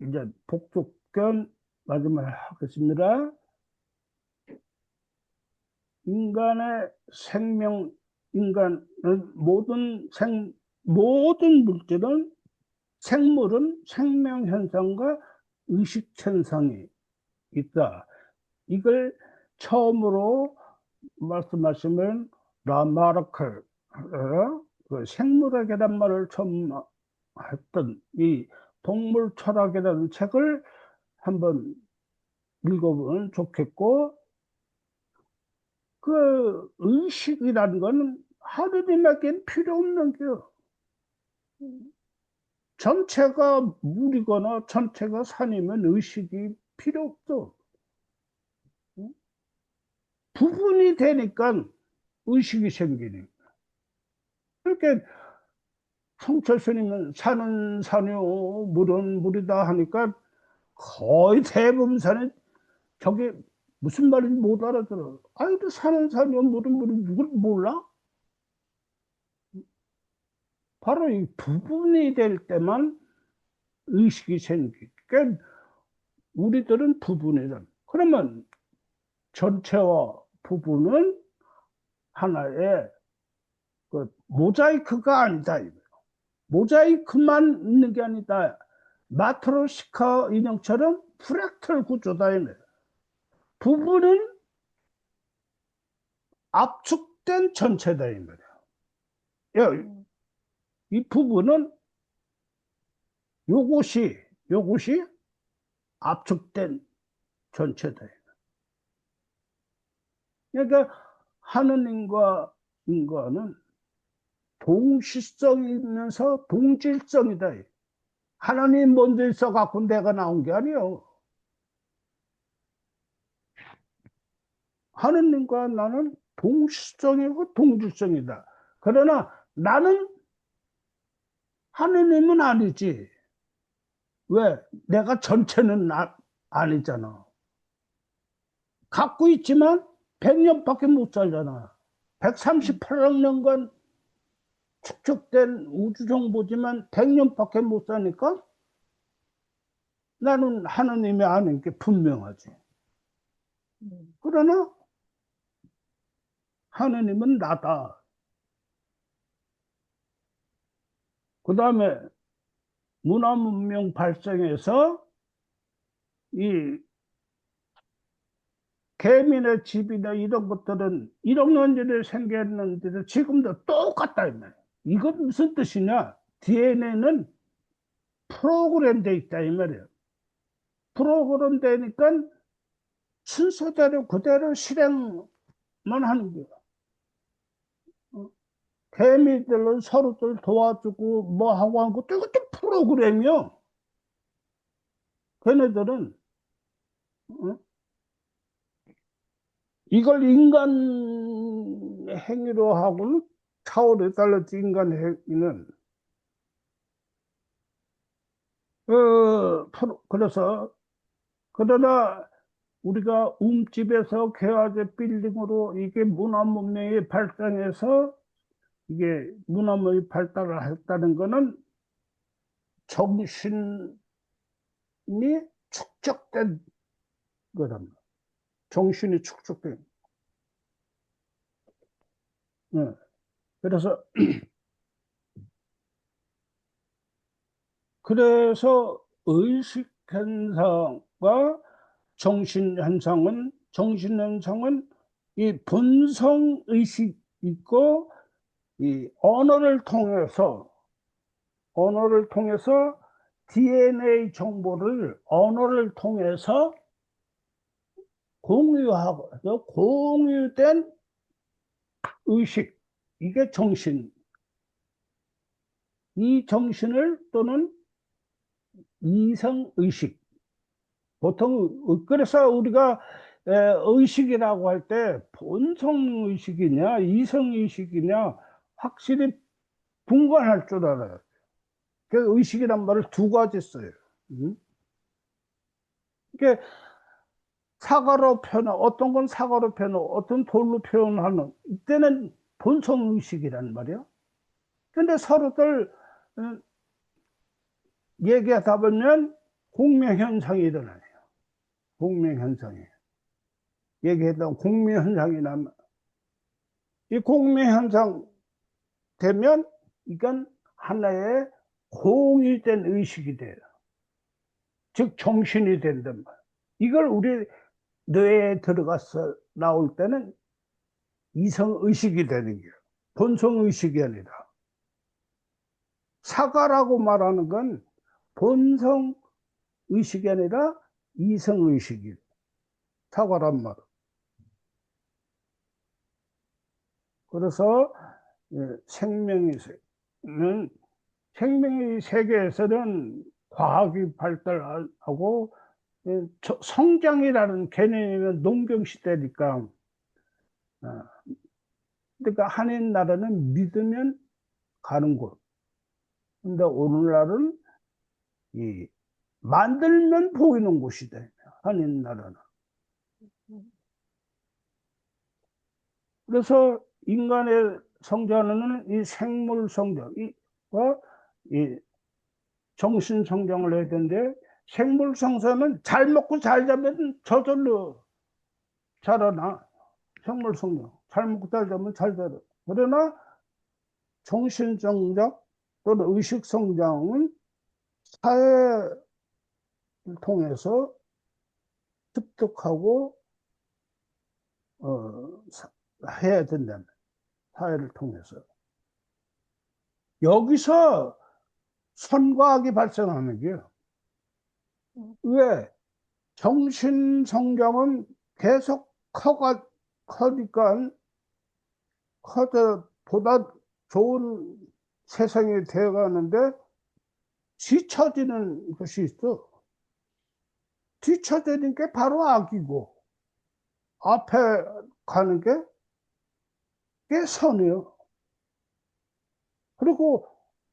이제 복습견 마지막에 하겠습니다. 인간의 생명, 인간은 모든 물질은 생물은 생명 현상과 의식 현상이 있다. 이걸 처음으로 말씀하시면 라마르크 그 생물학이란 말을 처음 했던 이 동물 철학이라는 책을 한번 읽어보면 좋겠고, 그 의식이라는 거는 하느님에겐 필요 없는 게요. 전체가 물이거나 전체가 산이면 의식이 필요 없어. 부분이 되니까 의식이 생기니. 그렇게 성철 스님은 산은 산이요, 물은 물이다 하니까 거의 대부분 산은 저게 무슨 말인지 못 알아들어. 아이도 산은 산이요, 물은 물이 누굴 몰라? 바로 이 부분이 될 때만 의식이 생기니까 우리들은 부분이다. 그러면 전체와 부분은 하나의 그 모자이크가 아니다. 모자이크만 있는 게 아니다. 마트로시카 인형처럼 프랙탈 구조다. 부분은 압축된 전체다. 이 부분은 요것이 압축된 전체다. 그러니까 하느님과 인간은 동시성이 있면서 동질성이다. 하나님 먼저 있어갖고 내가 나온 게 아니요. 하느님과 나는 동시성이고 동질성이다. 그러나 나는 하느님은 아니지. 왜? 내가 전체는 아니잖아. 갖고 있지만 100년밖에 못 살잖아. 138억 년간 축적된 우주 정보지만 100년밖에 못 사니까 나는 하느님이 아닌 게 분명하지. 그러나 하느님은 나다. 그 다음에 문화문명 발생해서 이 개미의 집이나 이런 것들은 1억 년 전에 생겼는데도 지금도 똑같다. 이건 무슨 뜻이냐? DNA는 프로그램 돼 있다 이 말이에요. 프로그램 되니까 순서대로 그대로 실행만 하는 거야. 개미들은 서로들 도와주고 뭐 하고 한 것도 이것도 프로그램이요. 걔네들은 이걸 인간 행위로 하고는 차원에 달랐지. 인간 행위는 그래서 그러나 우리가 움집에서 개화제 빌딩으로 이게 문화 문명이 발전해서 이게 문화 문명이 발달을 했다는 거는 정신이 축적된 거랍니다. 정신이 축적된. 네. 그래서 의식 현상과 정신 현상은 이 본성 의식 있고 이 언어를 통해서 DNA 정보를 언어를 통해서 공유하고 공유된 의식, 이게 정신. 이 정신을 또는 이성의식. 보통 그래서 우리가 의식이라고 할 때 본성의식이냐 이성의식이냐 확실히 분간할 줄 알아요. 그 의식이란 말을 두 가지 써요. 이게 사과로 표현하고 어떤 건 사과로 표현하고 어떤 돌로 표현하는 이때는 본성의식이란 말이에요. 근데 서로들 얘기하다 보면 공명현상이 일어나요. 공명현상이. 얘기했던 공명현상이 나면 이 공명현상 되면 이건 하나의 공유된 의식이 돼요. 즉 정신이 된단 말이에요. 이걸 우리 뇌에 들어가서 나올 때는 이성의식이 되는 거예요. 본성의식이 아니라. 사과라고 말하는 건 본성의식이 아니라 이성의식이에요. 사과란 말은. 그래서 생명의 세계에서는 과학이 발달하고 성장이라는 개념이면 농경시대니까 그러니까 한인 나라는 믿으면 가는 곳. 근데 오늘날은 이 만들면 보이는 곳이다. 한인 나라는. 그래서 인간의 성장은 이 생물 성장과 이 정신 성장을 해야 되는데 생물 성장은 잘 먹고 잘 자면 저절로 자라나. 생물 성장. 잘 먹고 잘 자면 잘 자라. 그러나 정신 성장 또는 의식 성장은 사회를 통해서 습득하고 해야 된다면 사회를 통해서 여기서 선과학이 발생하는 게요. 왜? 정신 성장은 계속 커니까 커져 보다 좋은 세상이 되어가는데 뒤처지는 것이 있어. 뒤처지는 게 바로 악이고 앞에 가는 게 선이요. 그리고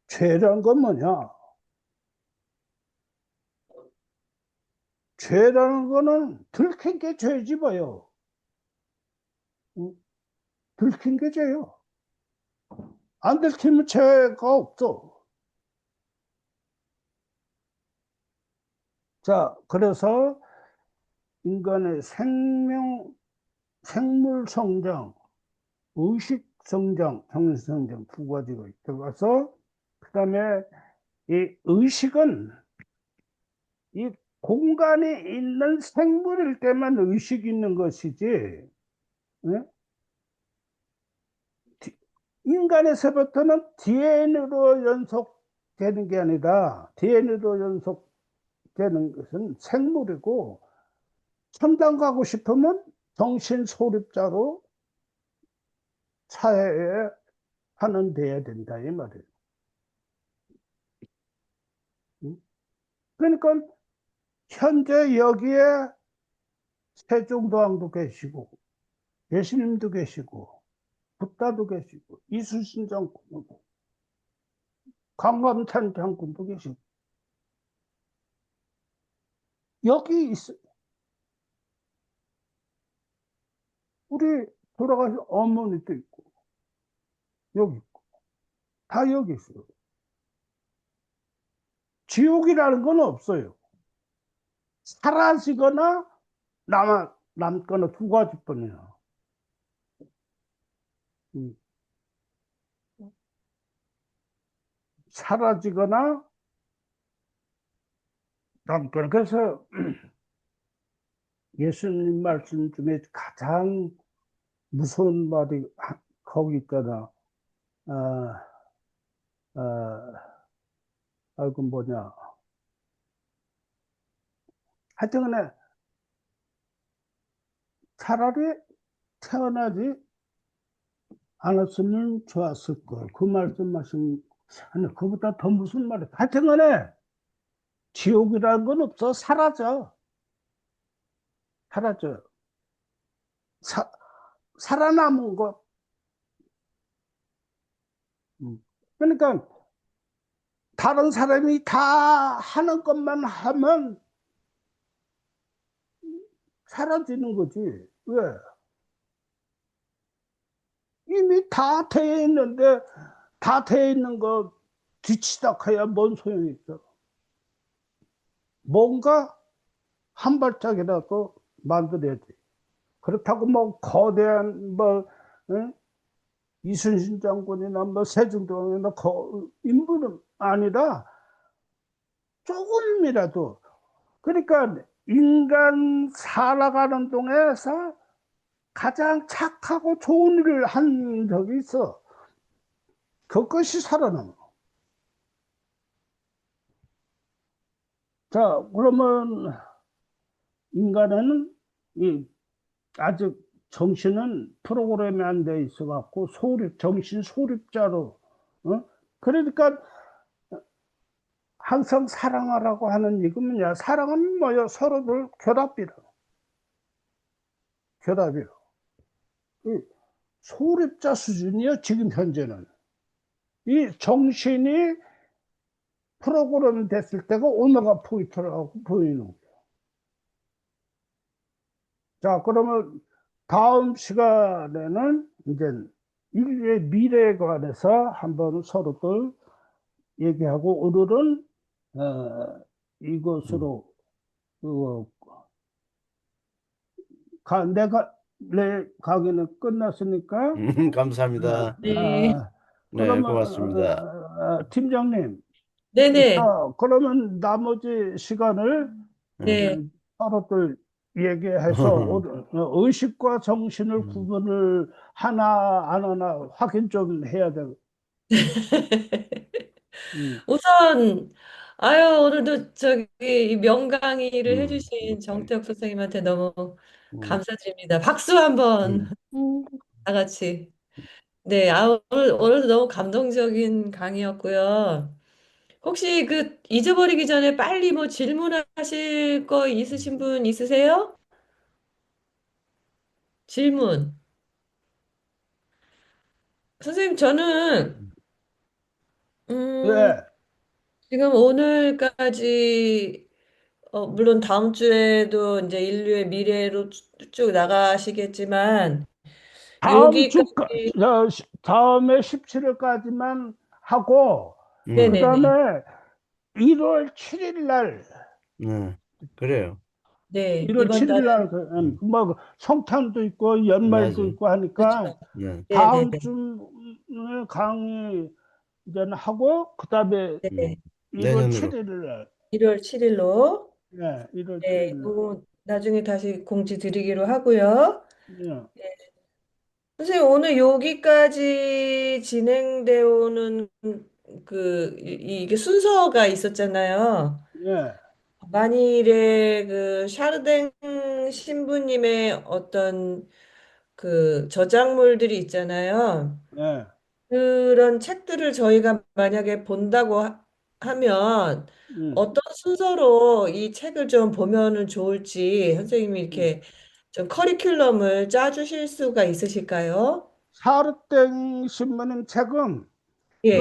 죄란 건 뭐냐? 죄라는 거는 들킨 게 죄지 뭐요. 들킨 게 죄요. 안 들키면 죄가 없어. 자, 그래서 인간의 생물 성장, 의식 성장, 정신 성장 두 가지가 들어가서 그다음에 이 의식은 이 공간에 있는 생물일 때만 의식이 있는 것이지, 예? 인간에서부터는 DNA로 연속되는 게 아니라 DNA로 연속되는 것은 생물이고 천당 가고 싶으면 정신 소립자로 사회에 환원돼야 된다 이 말이에요. 그러니까 현재 여기에 세종대왕도 계시고 예수님도 계시고 부다도 계시고 이순신 장군도 강감찬 장군도 계시고 여기 있어. 우리 돌아가신 어머니도 있고 여기 있고 다 여기 있어요. 지옥이라는 건 없어요. 사라지거나 남거나 두 가지뿐이야. 사라지거나 남거나. 그래서 예수님 말씀 중에 가장 무서운 말이 거기 있잖아. 그 뭐냐. 하여튼 간에 차라리 태어나지 않았으면 좋았을 걸. 그 말씀하신, 아니, 그보다 더 무슨 말이야. 하여튼 간에 지옥이라는 건 없어. 사라져. 사라져. 살아남은 것. 그러니까 다른 사람이 다 하는 것만 하면 사라지는 거지. 왜? 이미 다 돼 있는데 다 돼 있는 거 뒤치다가야 뭔 소용이 있어. 뭔가 한 발짝이라도 만들어야지. 그렇다고 뭐 거대한 뭐 응? 이순신 장군이나 뭐 세종대왕이나 인물은 아니라 조금이라도 그러니까 인간 살아가는 동에서 가장 착하고 좋은 일을 한 적이 있어. 그것이 살아남아. 자, 그러면 인간은 이 아직 정신은 프로그램이 안 돼 있어 갖고 정신 소립자로, 어? 그러니까 항상 사랑하라고 하는 이거면야 사랑은 뭐야 서로들 결합이라 결합이라 이 소립자 수준이야 지금 현재는 이 정신이 프로그램 됐을 때가 오메가 포인트라고 보이는 거야. 자 그러면 다음 시간에는 이제 인류의 미래에 관해서 한번 서로들 얘기하고 오늘은 이것으로 그, 내 강의는 끝났으니까 감사합니다. 네. 네, 그러면 고맙습니다. 팀장님, 네네. 자, 그러면 나머지 시간을 네. 네. 서로들 얘기해서 의식과 정신을 구분을 하나 안 하나 확인 좀 해야 돼. 음, 우선, 아유, 오늘도 저기 이 명강의를 음, 해주신 정태욱 선생님한테 너무 음, 감사드립니다. 박수 한번 음. 다 같이. 네, 아, 오늘도 너무 감동적인 강의였고요. 혹시 그 잊어버리기 전에 빨리 뭐 질문하실 거 있으신 분 있으세요? 질문. 선생님, 저는 음, 예, 지금 오늘까지 물론 다음 주에도 이제 인류의 미래로 쭉 나가시겠지만 여기까지 다음에 17일까지만 하고, 그 음, 다음에 네네네. 1월 7일 날, 네, 그래요. 네, 1월 이번 7일 달은 날, 음, 뭐, 성탄도 있고, 연말도 맞아요. 있고 하니까, 그렇죠. 네, 다음 네네네. 주 강의 이제는 하고, 그 다음에 네. 1월 내년으로. 7일 날, 1월 7일로 예, 1월 네, 7일 날, 그거 나중에 다시 공지 드리기로 하고요. 예, 선생님, 오늘 여기까지 진행되어 오는 이게 순서가 있었잖아요. 예, 만일에 그 샤르댕 신부님의 어떤 그 저작물들이 있잖아요. 예, 그런 책들을 저희가 만약에 본다고 하면 음, 어떤 순서로 이 책을 좀 보면은 좋을지 선생님이 음. 이렇게 좀 커리큘럼을 짜주실 수가 있으실까요? 사르땡 신부님 책은, 예.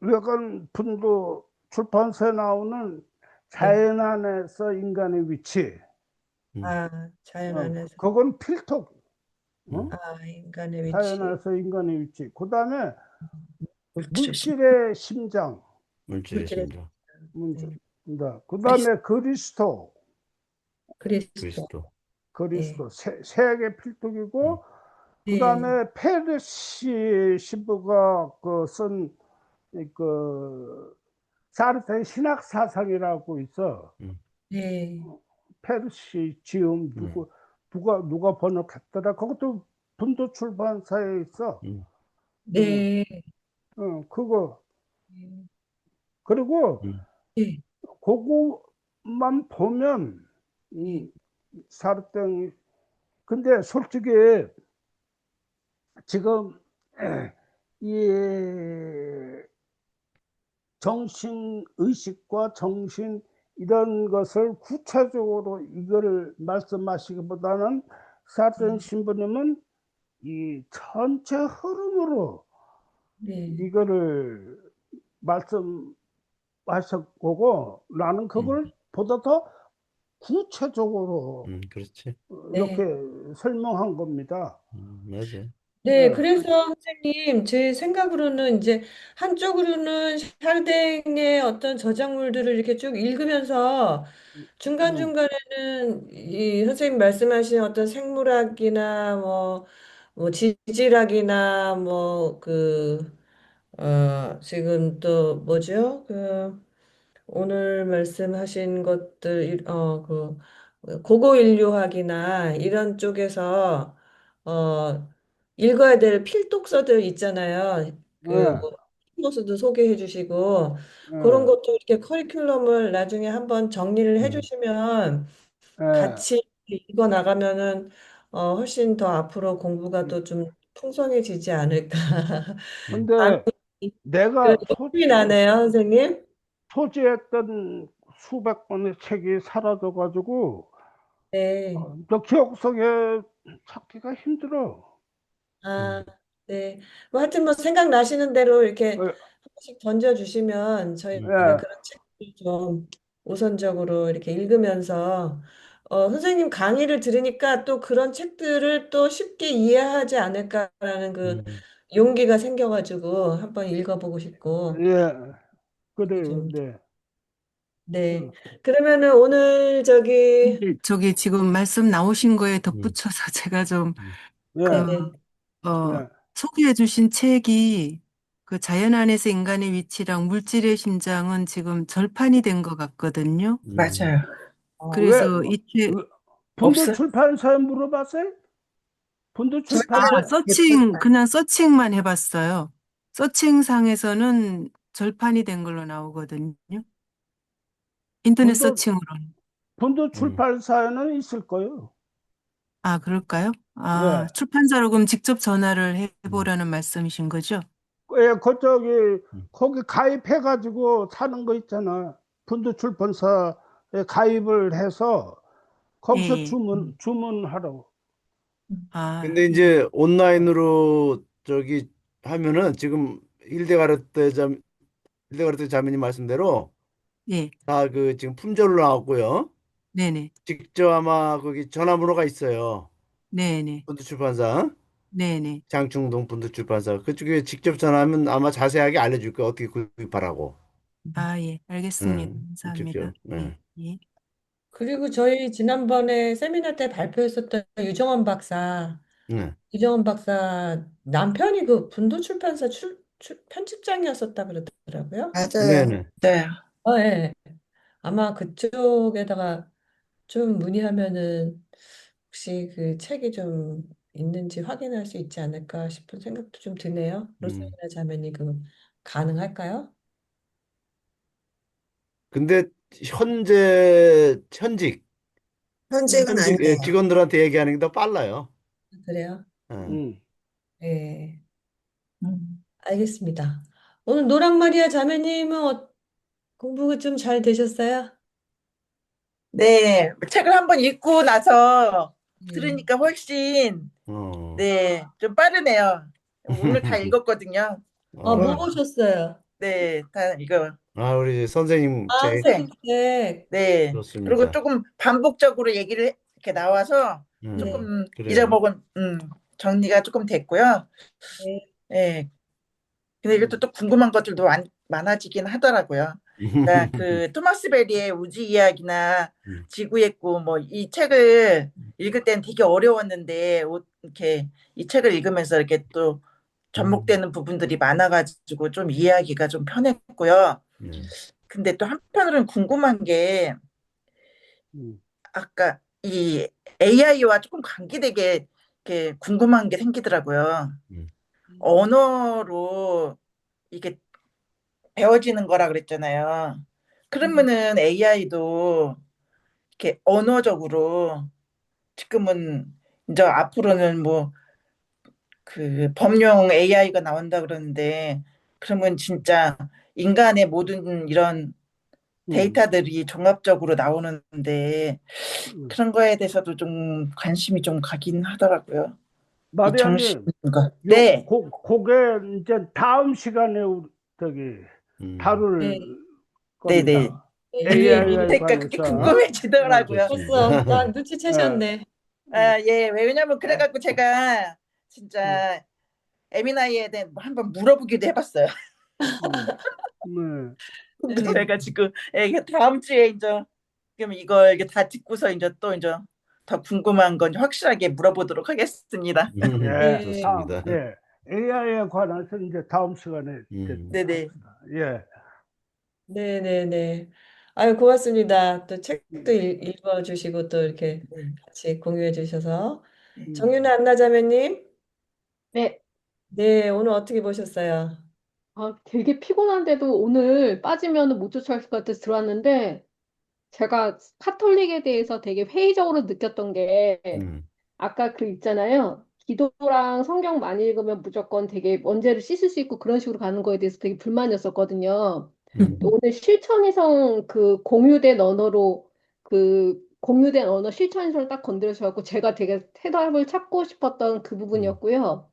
외관 분도 출판사에 나오는 네. 자연 안에서 인간의 위치, 음, 아, 자연 안에서. 그건 필터, 어? 음. 아, 인간의 자연 위치. 안에서 인간의 위치. 그 다음에 물질, 물질의 심장, 물질의 물질의 심장, 문제. 네. 그 그리스, 다음에 그리스도, 그리스도. 그리스도. 네. 세계 음, 필독이고, 그 네. 다음에 페르시 신부가 그, 사르타의 신학 사상이라고 있어. 음, 네. 페르시 지음 음, 누가 번역했더라. 그것도 분도 출판사에 있어. 음, 어, 네. 그거. 그리고 네. 그거만 보면 네. 사르땡 근데 솔직히 지금 이 정신 의식과 정신 이런 것을 구체적으로 이거를 말씀하시기보다는 사르땡 네. 신부님은 이 전체 흐름으로 네. 이거를 말씀하셨고 나는 음, 그걸 보다 더 구체적으로 그렇지. 네. 이렇게 설명한 겁니다. 맞아요. 네, 예, 그래서 선생님, 제 생각으로는 이제 한쪽으로는 샤르댕의 어떤 저작물들을 이렇게 쭉 읽으면서 음, 중간중간에는 이 선생님 말씀하신 어떤 생물학이나 뭐 뭐 지질학이나 지금 또 뭐죠? 오늘 말씀하신 것들, 고고인류학이나 이런 쪽에서, 어, 읽어야 될 필독서들 있잖아요. 예, 필독서도 소개해 주시고, 그런 예, 것도 이렇게 커리큘럼을 나중에 한번 정리를 해 음, 주시면 예. 같이 읽어 나가면은, 훨씬 더 앞으로 공부가 또 좀 풍성해지지 않을까. 음, 근데 그 내가 욕심이 나네요, 선생님. 소지했던 수백 권의 책이 사라져가지고 네. 너 기억 속에 찾기가 힘들어. 아, 음, 네. 뭐 하여튼 뭐 생각나시는 대로 이렇게 예, 한 번씩 던져주시면 저희가 음, 그런 책을 좀 우선적으로 이렇게 읽으면서 선생님 강의를 들으니까 또 그런 책들을 또 쉽게 이해하지 않을까라는 그 음. 용기가 생겨가지고 한번 읽어보고 싶고 예, 그렇게 그래요. 좀 네. 네. 그, 그러면은 오늘 저기 저기 지금 말씀 나오신 거에 음, 덧붙여서 제가 좀 음, 그, 예, 네. 어, 예. 소개해 주신 책이 그 자연 안에서 인간의 위치랑 물질의 심장은 지금 절판이 된 것 같거든요. 음. 맞아요. 왜, 그래서 이 책, 왜 분도 없어요. 출판사에 물어봤어요? 분도 제가 출판사, 그냥 서칭만 해봤어요. 서칭상에서는 절판이 된 걸로 나오거든요. 인터넷 분도, 서칭으로는. 분도 음. 출판사에는 있을 거예요. 아, 그럴까요? 아, 예. 출판사로 그럼 직접 전화를 음. 해보라는 말씀이신 거죠? 예, 그쪽이, 음. 거기 가입해가지고 사는 거 있잖아. 분도 출판사에 가입을 해서 예, 거기서 예. 주문하라고. 아, 근데 예. 이제 온라인으로 저기 하면은 지금 일대가르테 자매님 말씀대로 예. 다 그 지금 품절로 나왔고요. 네네. 직접 아마 거기 전화번호가 있어요. 네네. 분두출판사, 네네. 장충동 분두출판사 그쪽에 직접 전화하면 아마 자세하게 알려줄 거예요. 어떻게 구입하라고. 아, 예. 알겠습니다. 응, 감사합니다. 직접. 예. 응, 예. 그리고 저희 지난번에 세미나 때 발표했었던 응, 유정원 박사 남편이 그 분도 출판사 편집장이었었다 그러더라고요. 맞아요. 네네. 네. 예. 아마 그쪽에다가 좀 문의하면은 혹시 그 책이 좀 있는지 확인할 수 있지 않을까 싶은 생각도 좀 드네요. 음. 로스이나 자매님 그 가능할까요? 근데 현직 네. 현직은 예, 아니에요. 직원들한테 얘기하는 게 더 빨라요. 그래요? 응. 음. 예. 음. 알겠습니다. 오늘 노랑마리아 자매님은 공부가 좀 잘 되셨어요? 네, 책을 한번 읽고 나서 네. 들으니까 훨씬 어. 네, 좀 빠르네요. 오늘 다 읽었거든요. 뭐 어. 보셨어요? 네, 다 이거 아, 우리 선생님 아, 책 책. 선생님 책. 네. 그리고 좋습니다. 조금 반복적으로 얘기를 이렇게 나와서 네. 조금 그래요. 잊어먹은 정리가 조금 됐고요. 네. 네. 근데 이것도 또 궁금한 것들도 많아지긴 하더라고요. 그러니까 그 토마스 베리의 우주 이야기나 지구의 꿈 뭐 이 책을 읽을 땐 되게 어려웠는데 이렇게 이 책을 읽으면서 이렇게 또 접목되는 부분들이 많아가지고 좀 이해하기가 좀 편했고요. 네. 근데 또 한편으로는 궁금한 게 음. 아까 이 AI와 조금 관계되게 이렇게 궁금한 게 생기더라고요. 음. 언어로 이게 배워지는 거라 그랬잖아요. 그러면은 AI도 이렇게 언어적으로 지금은 이제 앞으로는 뭐 그 범용 AI가 나온다 그러는데 그러면 진짜 인간의 모든 이런 음. 데이터들이 종합적으로 나오는데 음. 그런 거에 대해서도 좀 관심이 좀 가긴 하더라고요. 이 마리아님, 정신과. 네, 그게 이제 다음 시간에 저기 음. 다룰 네. 네, 네. 겁니다. 미래 미래 AI에 그러니까 그게 관해서. 예, 궁금해지더라고요. 벌써 아, 좋습니다. 예. 눈치채셨네. 음. 아, 예, 왜냐면 그래갖고 제가 음. 진짜 에미나이에 대해 한번 물어보기도 해봤어요. 음. 네. 네. 궁금해가지고 예, 이게 다음 주에 이제 그럼 이걸 이게 다 듣고서 이제 또 이제 더 궁금한 건 확실하게 물어보도록 하겠습니다. 예, 네, 좋습니다. 예. AI에 관해서 이제 다음 시간에 네네. 합시다. 예. 네, 네, 네. 아유, 고맙습니다. 또 책도 읽어주시고 또 이렇게 네. 같이 공유해 주셔서. 네. 정윤아 안나자매님, 네, 네, 오늘 어떻게 보셨어요? 되게 피곤한데도 오늘 빠지면 못 쫓아갈 것 같아서 들어왔는데, 제가 카톨릭에 대해서 되게 회의적으로 느꼈던 게, 음, 아까 그 있잖아요. 기도랑 성경 많이 읽으면 무조건 되게 원죄를 씻을 수 있고 그런 식으로 가는 거에 대해서 되게 불만이었었거든요. 근데 음, 오늘 실천이성 그 공유된 언어로 그 공유된 언어 실천이성을 딱 건드려주셔서 제가 되게 해답을 찾고 싶었던 그 음, 부분이었고요.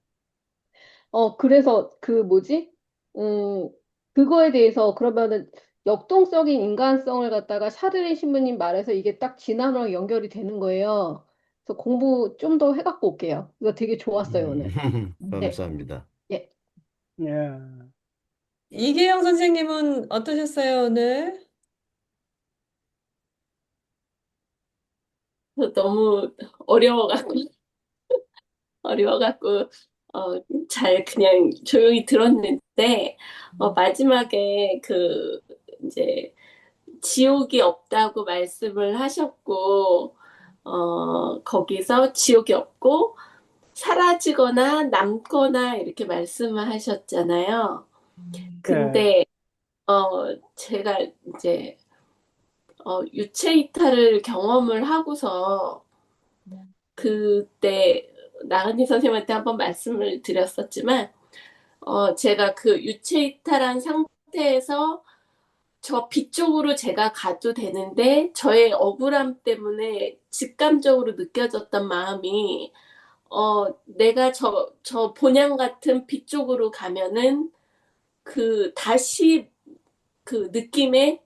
그래서 그 뭐지? 음, 그거에 대해서 그러면은 역동적인 인간성을 갖다가 샤를린 신부님 말해서 이게 딱 진화랑 연결이 되는 거예요. 그래서 공부 좀 더 해갖고 올게요. 이거 되게 좋았어요, 오늘. 네, 감사합니다. 예. 예. 이계영 선생님은 어떠셨어요, 오늘? 너무 어려워갖고, 어려워갖고, 잘 그냥 조용히 들었는데, 마지막에 이제, 지옥이 없다고 말씀을 하셨고, 거기서 지옥이 없고, 사라지거나 남거나 이렇게 말씀을 하셨잖아요. 예. 근데, 제가 이제, 유체 이탈을 경험을 하고서, 그때 나은희 선생님한테 한번 말씀을 드렸었지만, 제가 그 유체 이탈한 상태에서 저 빛 쪽으로 제가 가도 되는데, 저의 억울함 때문에 직감적으로 느껴졌던 마음이, 내가 저 본향 같은 빛 쪽으로 가면은, 다시 그 느낌에,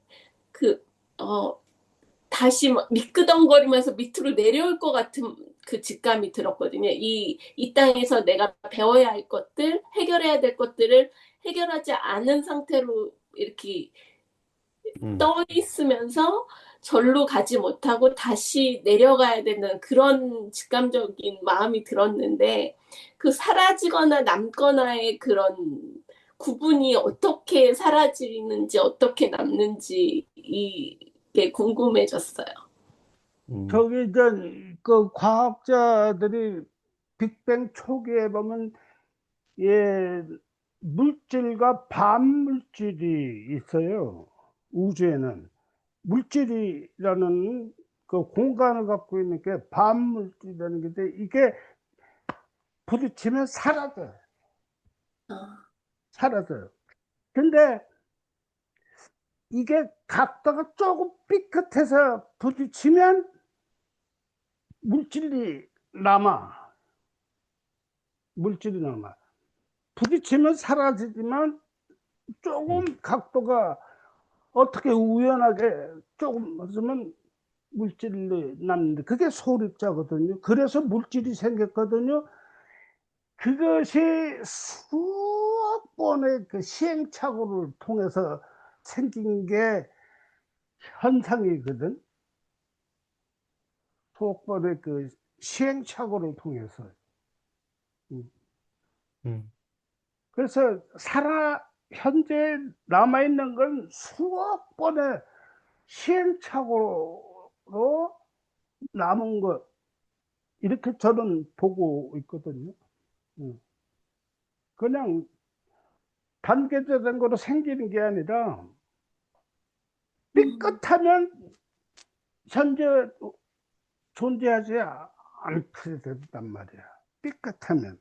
그, 어, 다시 막 미끄덩거리면서 밑으로 내려올 것 같은 그 직감이 들었거든요. 이 땅에서 내가 배워야 할 것들, 해결해야 될 것들을 해결하지 않은 상태로 이렇게 음, 떠 있으면서 절로 가지 못하고 다시 내려가야 되는 그런 직감적인 마음이 들었는데, 그 사라지거나 남거나의 그런 구분이 어떻게 사라지는지 어떻게 남는지 이게 궁금해졌어요. 음, 저기 그 과학자들이 빅뱅 초기에 보면 예, 물질과 반물질이 있어요. 우주에는 물질이라는 그 공간을 갖고 있는 게 반물질이라는 게인데 이게 부딪히면 사라져요. 어, 사라져요. 근데 이게 각도가 조금 삐끗해서 부딪히면 물질이 남아. 물질이 남아. 부딪히면 사라지지만 조금 각도가 어떻게 우연하게 조금 맞으면 물질이 남는데 그게 소립자거든요. 그래서 물질이 생겼거든요. 그것이 수억 번의 그 시행착오를 통해서 생긴 게 현상이거든. 수억 번의 그 시행착오를 통해서. 음, 그래서 현재 남아있는 건 수억 번의 시행착오로 남은 것. 이렇게 저는 보고 있거든요. 그냥 단계적인 거로 생기는 게 아니라 삐끗하면 현재 존재하지 않게 된단 말이야. 삐끗하면.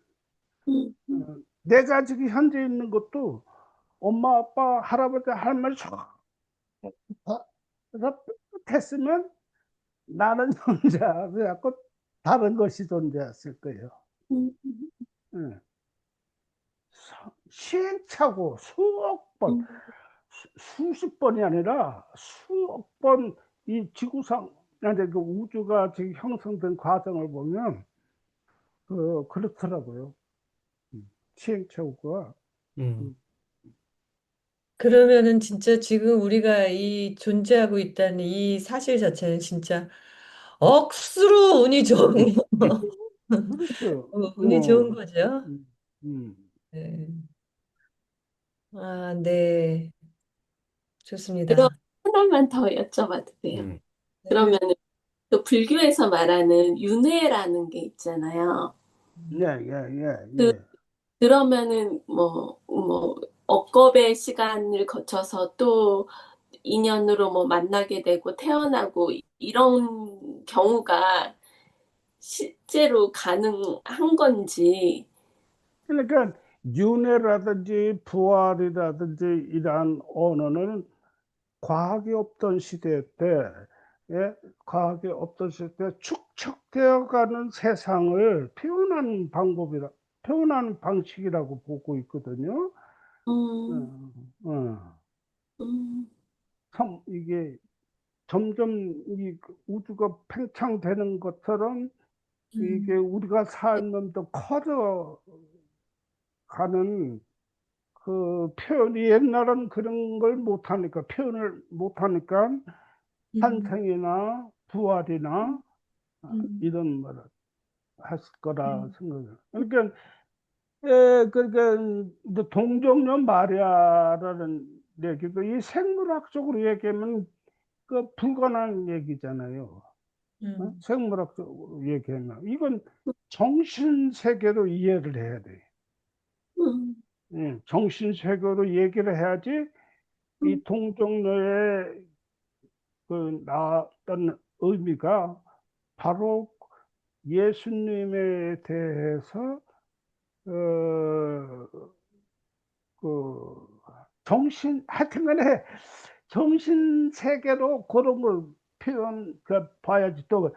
음, 내가 지금 현재 있는 것도 엄마, 아빠, 할아버지, 할머니 그래서 삐끗했으면 나는 존재하고 다른 것이 존재했을 거예요. 음, 응. 시행착오 수억 번, 음, 수십 번이 아니라 수억 번 이 지구상, 이제 그 우주가 지금 형성된 과정을 보면 그렇더라고요. 시행착오가. 음, 그러면은 진짜 지금 우리가 이 존재하고 있다는 이 사실 자체는 진짜 억수로 운이 좋은 거. 그렇죠. 운이 좋은 거죠. 음, 음. 네. 아, 네. 그럼 좋습니다. 하나만 더 여쭤봐도 돼요. 음. 네. 그러면 그 불교에서 말하는 윤회라는 게 있잖아요. 예, 예, 예, 그 예. 그러면은 뭐 억겁의 시간을 거쳐서 또 인연으로 뭐 만나게 되고 태어나고 이런 경우가 실제로 가능한 건지. 그러니까 윤회라든지 부활이라든지 이러한 언어는 과학이 없던 시대 때, 예? 과학이 없던 시대 때 축적되어 가는 세상을 표현하는 표현하는 방식이라고 보고 있거든요. 음, 어, 어. 음, 이게 점점 이 우주가 팽창되는 것처럼 이게 음, 우리가 살면 더 커져 가는 그 표현이 옛날은 그런 걸 못하니까 표현을 못하니까 음, 탄생이나 부활이나 음, 이런 말을 했을 거라 음, 생각해요. 그러니까 그러니까 이제 동정녀 마리아라는 얘기도 이 생물학적으로 얘기하면 그 불가능한 얘기잖아요. 음, 생물학적으로 얘기하면 이건 정신 세계로 이해를 해야 돼. 음, 정신 세계로 얘기를 해야지 이 음, 동정녀의 그 나왔던 의미가 바로 예수님에 대해서 어, 그 하여튼간에 정신 세계로 그런 걸 표현 봐야지 또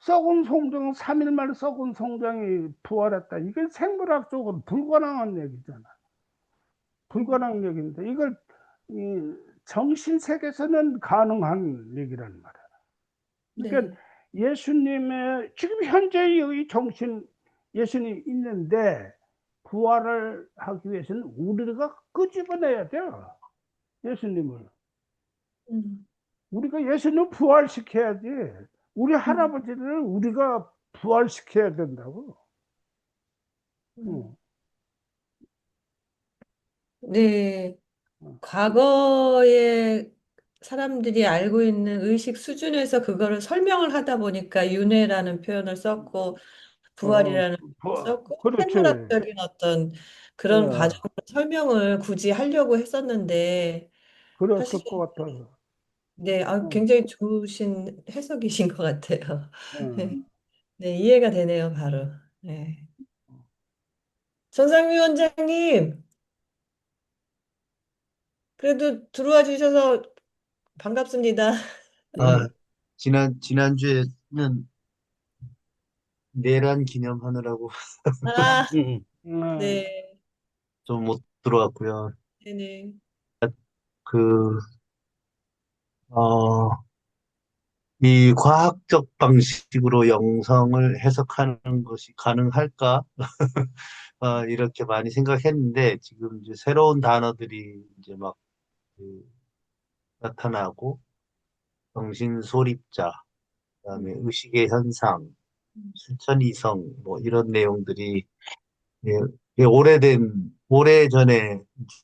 썩은 송장 3일 만에 썩은 송장이 부활했다. 이게 생물학적으로 불가능한 얘기잖아. 음. 불가능한 얘기인데 이걸 이 정신 세계에서는 가능한 얘기란 말이야. 그러니까 네. 예수님의 지금 현재의 정신 예수님이 있는데 부활을 하기 위해서는 우리가 끄집어내야 돼요. 예수님을. 음, 우리가 예수님을 부활시켜야지. 우리 음, 할아버지를 우리가 부활시켜야 된다고. 음. 응. 네. 응. 과거에 사람들이 알고 있는 의식 수준에서 그거를 설명을 하다 보니까 윤회라는 표현을 썼고 부활이라는 표현을 썼고 그렇지. 생물학적인 어떤 그런 어, 과정을 설명을 굳이 하려고 했었는데 사실 그랬을 것 같아서. 네, 응. 굉장히 좋으신 해석이신 것 같아요. 응. 네, 이해가 되네요, 바로. 네. 정상위 원장님, 그래도 들어와 주셔서 반갑습니다. 아, 네. 지난주에는 내란 기념하느라고 아, 음, 응. 네. 좀 못 들어왔고요. 네네. 그, 어, 이 과학적 방식으로 영성을 해석하는 것이 가능할까? 이렇게 많이 생각했는데, 지금 이제 새로운 단어들이 이제 막 그, 나타나고, 정신소립자, 그다음에 음, 의식의 현상, 음, 실천이성, 뭐 이런 내용들이 예, 오래전에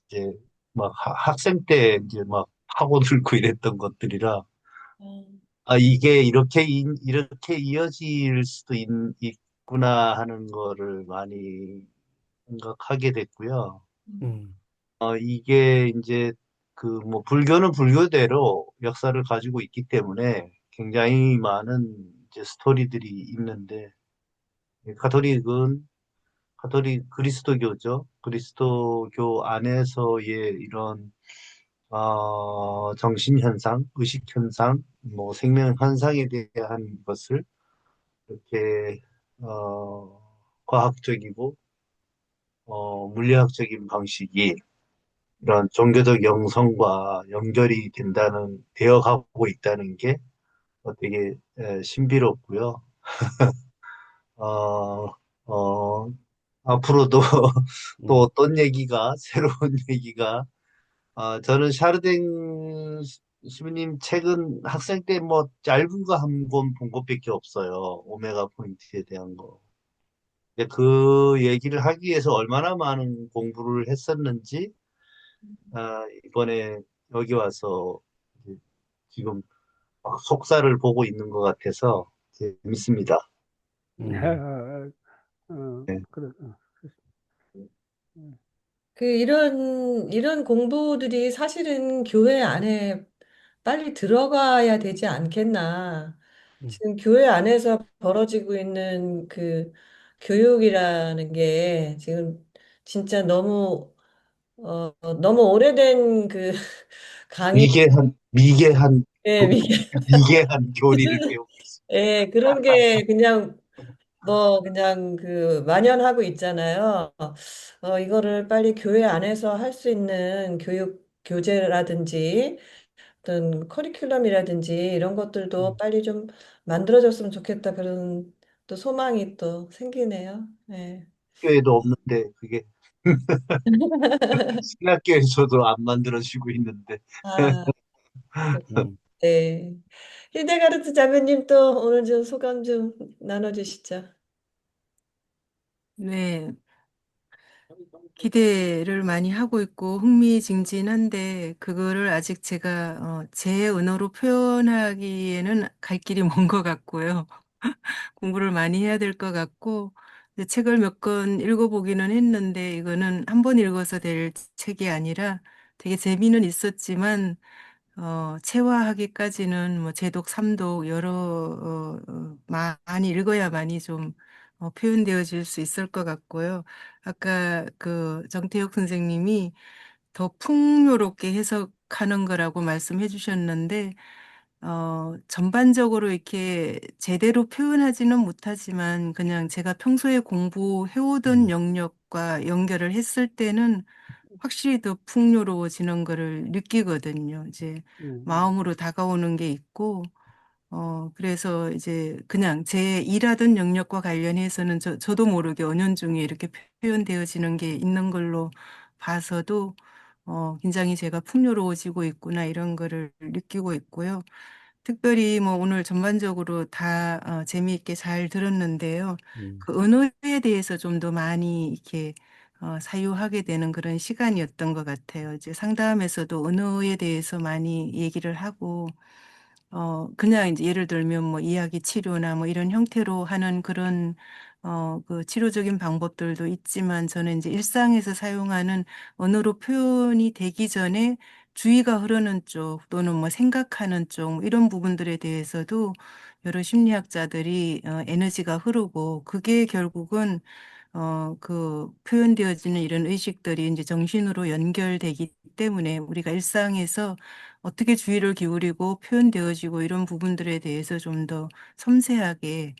이제 막 학생 때 이제 막 파고들고 이랬던 것들이라, 이게 이렇게 이어질 수도 있구나 하는 거를 많이 생각하게 됐고요. 음, 이게 이제 그 뭐 불교는 불교대로 역사를 가지고 있기 때문에 굉장히 많은 이제 스토리들이 있는데, 가톨릭은 그리스도교죠. 그리스도교 안에서의 이런 정신현상, 의식현상, 뭐 생명현상에 대한 것을 이렇게 과학적이고 물리학적인 방식이 이런 종교적 영성과 연결이 되어가고 있다는 게 되게 신비롭고요. 어, 어, 앞으로도 또 어떤 새로운 얘기가, 저는 시부님 책은 학생 때 뭐 짧은 거 한 권 본 것밖에 없어요. 오메가 포인트에 대한 거. 근데 그 얘기를 하기 위해서 얼마나 많은 공부를 했었는지, 이번에 여기 와서 이제 지금 막 속살을 보고 있는 것 같아서 재밌습니다. 네. 그래. 이런 공부들이 사실은 교회 안에 빨리 들어가야 되지 않겠나. 음. 지금 교회 안에서 벌어지고 있는 그 교육이라는 게 지금 진짜 너무 오래된 그 강의, 미개한 예, 미개한 교리를 배우고 있습니다. 예, 그런 게 그냥 만연하고 있잖아요. 이거를 빨리 교회 안에서 할 수 있는 교재라든지 어떤 커리큘럼이라든지 이런 것들도 빨리 좀 만들어졌으면 좋겠다. 그런 또 소망이 또 생기네요. 네. 학교에도 없는데 그게 신학교에서도 안 만들어지고 있는데. 아, 음. 네. hilde가르트 자매님 또 오늘 좀 소감 좀 나눠주시죠. 네, 기대를 많이 하고 있고 흥미진진한데 그거를 아직 제가 제 언어로 표현하기에는 갈 길이 먼 것 같고요. 공부를 많이 해야 될 것 같고 이제 책을 몇 권 읽어보기는 했는데 이거는 한 번 읽어서 될 책이 아니라 되게 재미는 있었지만 체화하기까지는 뭐 제독, 삼독 여러 많이 읽어야만이 좀 표현되어질 수 있을 것 같고요. 아까 그 정태혁 선생님이 더 풍요롭게 해석하는 거라고 말씀해 주셨는데 전반적으로 이렇게 제대로 표현하지는 못하지만 그냥 제가 평소에 공부해오던 영역과 연결을 했을 때는 확실히 더 풍요로워지는 거를 느끼거든요. 이제 마음으로 다가오는 게 있고, 그래서 이제 그냥 제 일하던 영역과 관련해서는 저도 모르게 은연중에 이렇게 표현되어지는 게 있는 걸로 봐서도, 굉장히 제가 풍요로워지고 있구나 이런 거를 느끼고 있고요. 특별히 뭐 오늘 전반적으로 다 재미있게 잘 들었는데요. 음. 그 언어에 대해서 좀 더 많이 이렇게 사유하게 되는 그런 시간이었던 것 같아요. 이제 상담에서도 언어에 대해서 많이 얘기를 하고, 그냥 이제 예를 들면 뭐 이야기 치료나 뭐 이런 형태로 하는 그런, 그 치료적인 방법들도 있지만 저는 이제 일상에서 사용하는 언어로 표현이 되기 전에 주의가 흐르는 쪽 또는 뭐 생각하는 쪽뭐 이런 부분들에 대해서도 여러 심리학자들이 에너지가 흐르고 그게 결국은 그 표현되어지는 이런 의식들이 이제 정신으로 연결되기 때문에 우리가 일상에서 어떻게 주의를 기울이고 표현되어지고 이런 부분들에 대해서 좀 더 섬세하게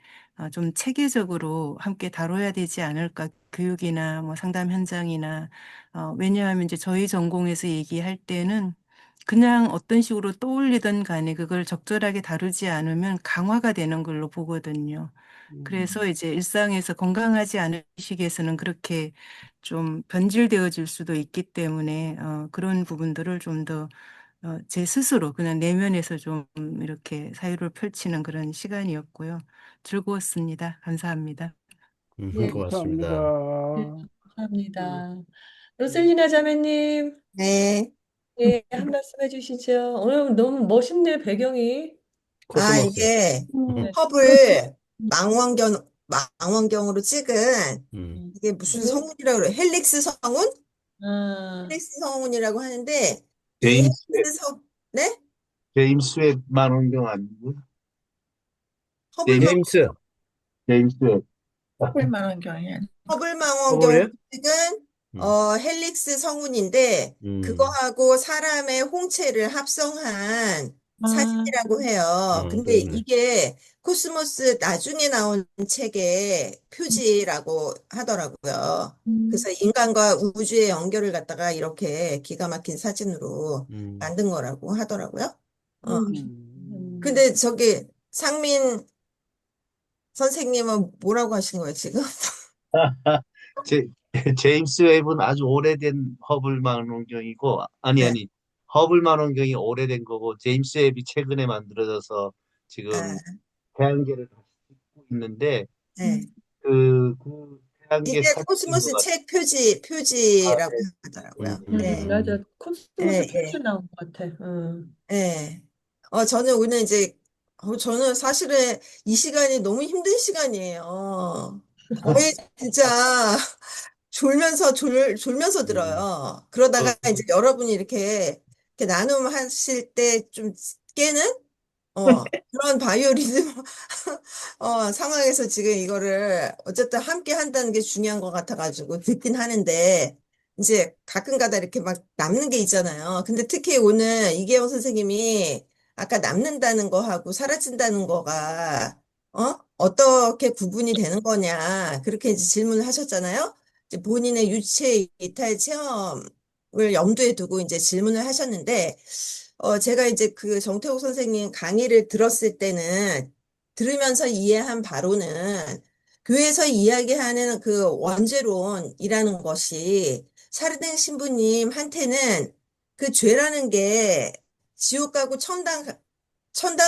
좀 체계적으로 함께 다뤄야 되지 않을까. 교육이나 뭐 상담 현장이나 왜냐하면 이제 저희 전공에서 얘기할 때는 그냥 어떤 식으로 떠올리든 간에 그걸 적절하게 다루지 않으면 강화가 되는 걸로 보거든요. 그래서 이제 일상에서 건강하지 않은 식에서는 그렇게 좀 변질되어질 수도 있기 때문에 그런 부분들을 좀 더 제 스스로 그냥 내면에서 좀 이렇게 사유를 펼치는 그런 시간이었고요. 즐거웠습니다. 감사합니다. 네, 고맙습니다. 네, 감사합니다. 음, 감사합니다. 음. 로셀리나 자매님, 네. 예, 한 말씀 해주시죠. 오늘 너무 멋있네, 배경이. 코스모스. 이게 네. 컵을 망원경으로 찍은 음. 음. 이게 무슨 성운이라고 그래? 헬릭스 성운? 아, 헬릭스 성운이라고 하는데 이 제임스 웹, 헬릭스 성, 네? 제임스 웹 만원경 아니고? 허블 망, 제임스. 제임스 웹. 뽑을 만한 경우에 허블 망원경으로 서울이요? 찍은 음. 헬릭스 성운인데 음. 그거하고 사람의 홍채를 합성한 아, 사진이라고 해요. 근데 그러네. 이게 코스모스 나중에 나온 책의 표지라고 하더라고요. 음, 그래서 인간과 우주의 연결을 갖다가 이렇게 기가 막힌 사진으로 음. 만든 거라고 하더라고요. 어, 음. 근데 저기 상민 선생님은 뭐라고 하시는 거예요, 지금? 제, 제임스 웹은 아주 오래된 허블 망원경이고, 네. 아니, 허블만 원경이 오래된 거고 제임스 웹이 최근에 만들어져서 아, 지금 태양계를 다시 찍고 있는데 네. 그 태양계 이게 사진인 것 코스모스 같아요. 책 아, 표지라고 네. 하더라고요. 네. 맞아. 예, 코스모스 예, 표지 나온 것 같아. 예. 저는 오늘 이제, 저는 사실은 이 시간이 너무 힘든 시간이에요. 거의 진짜 졸면서 음, 들어요. 그러다가 그, 이제 여러분이 이렇게 나눔하실 때 좀 깨는 그런 바이오리듬 상황에서 지금 이거를 어쨌든 함께 한다는 게 중요한 것 같아가지고 듣긴 하는데 이제 가끔 가다 이렇게 막 남는 게 있잖아요. 근데 특히 오늘 이계영 선생님이 아까 남는다는 거하고 사라진다는 거가 어떻게 구분이 되는 거냐 그렇게 이제 질문을 하셨잖아요. 이제 본인의 유체 이탈 체험을 염두에 두고 이제 질문을 하셨는데 제가 이제 그 정태욱 선생님 강의를 들었을 때는 들으면서 이해한 바로는 교회에서 이야기하는 그 원죄론이라는 것이 샤르댕 신부님한테는 그 죄라는 게 지옥 가고 천당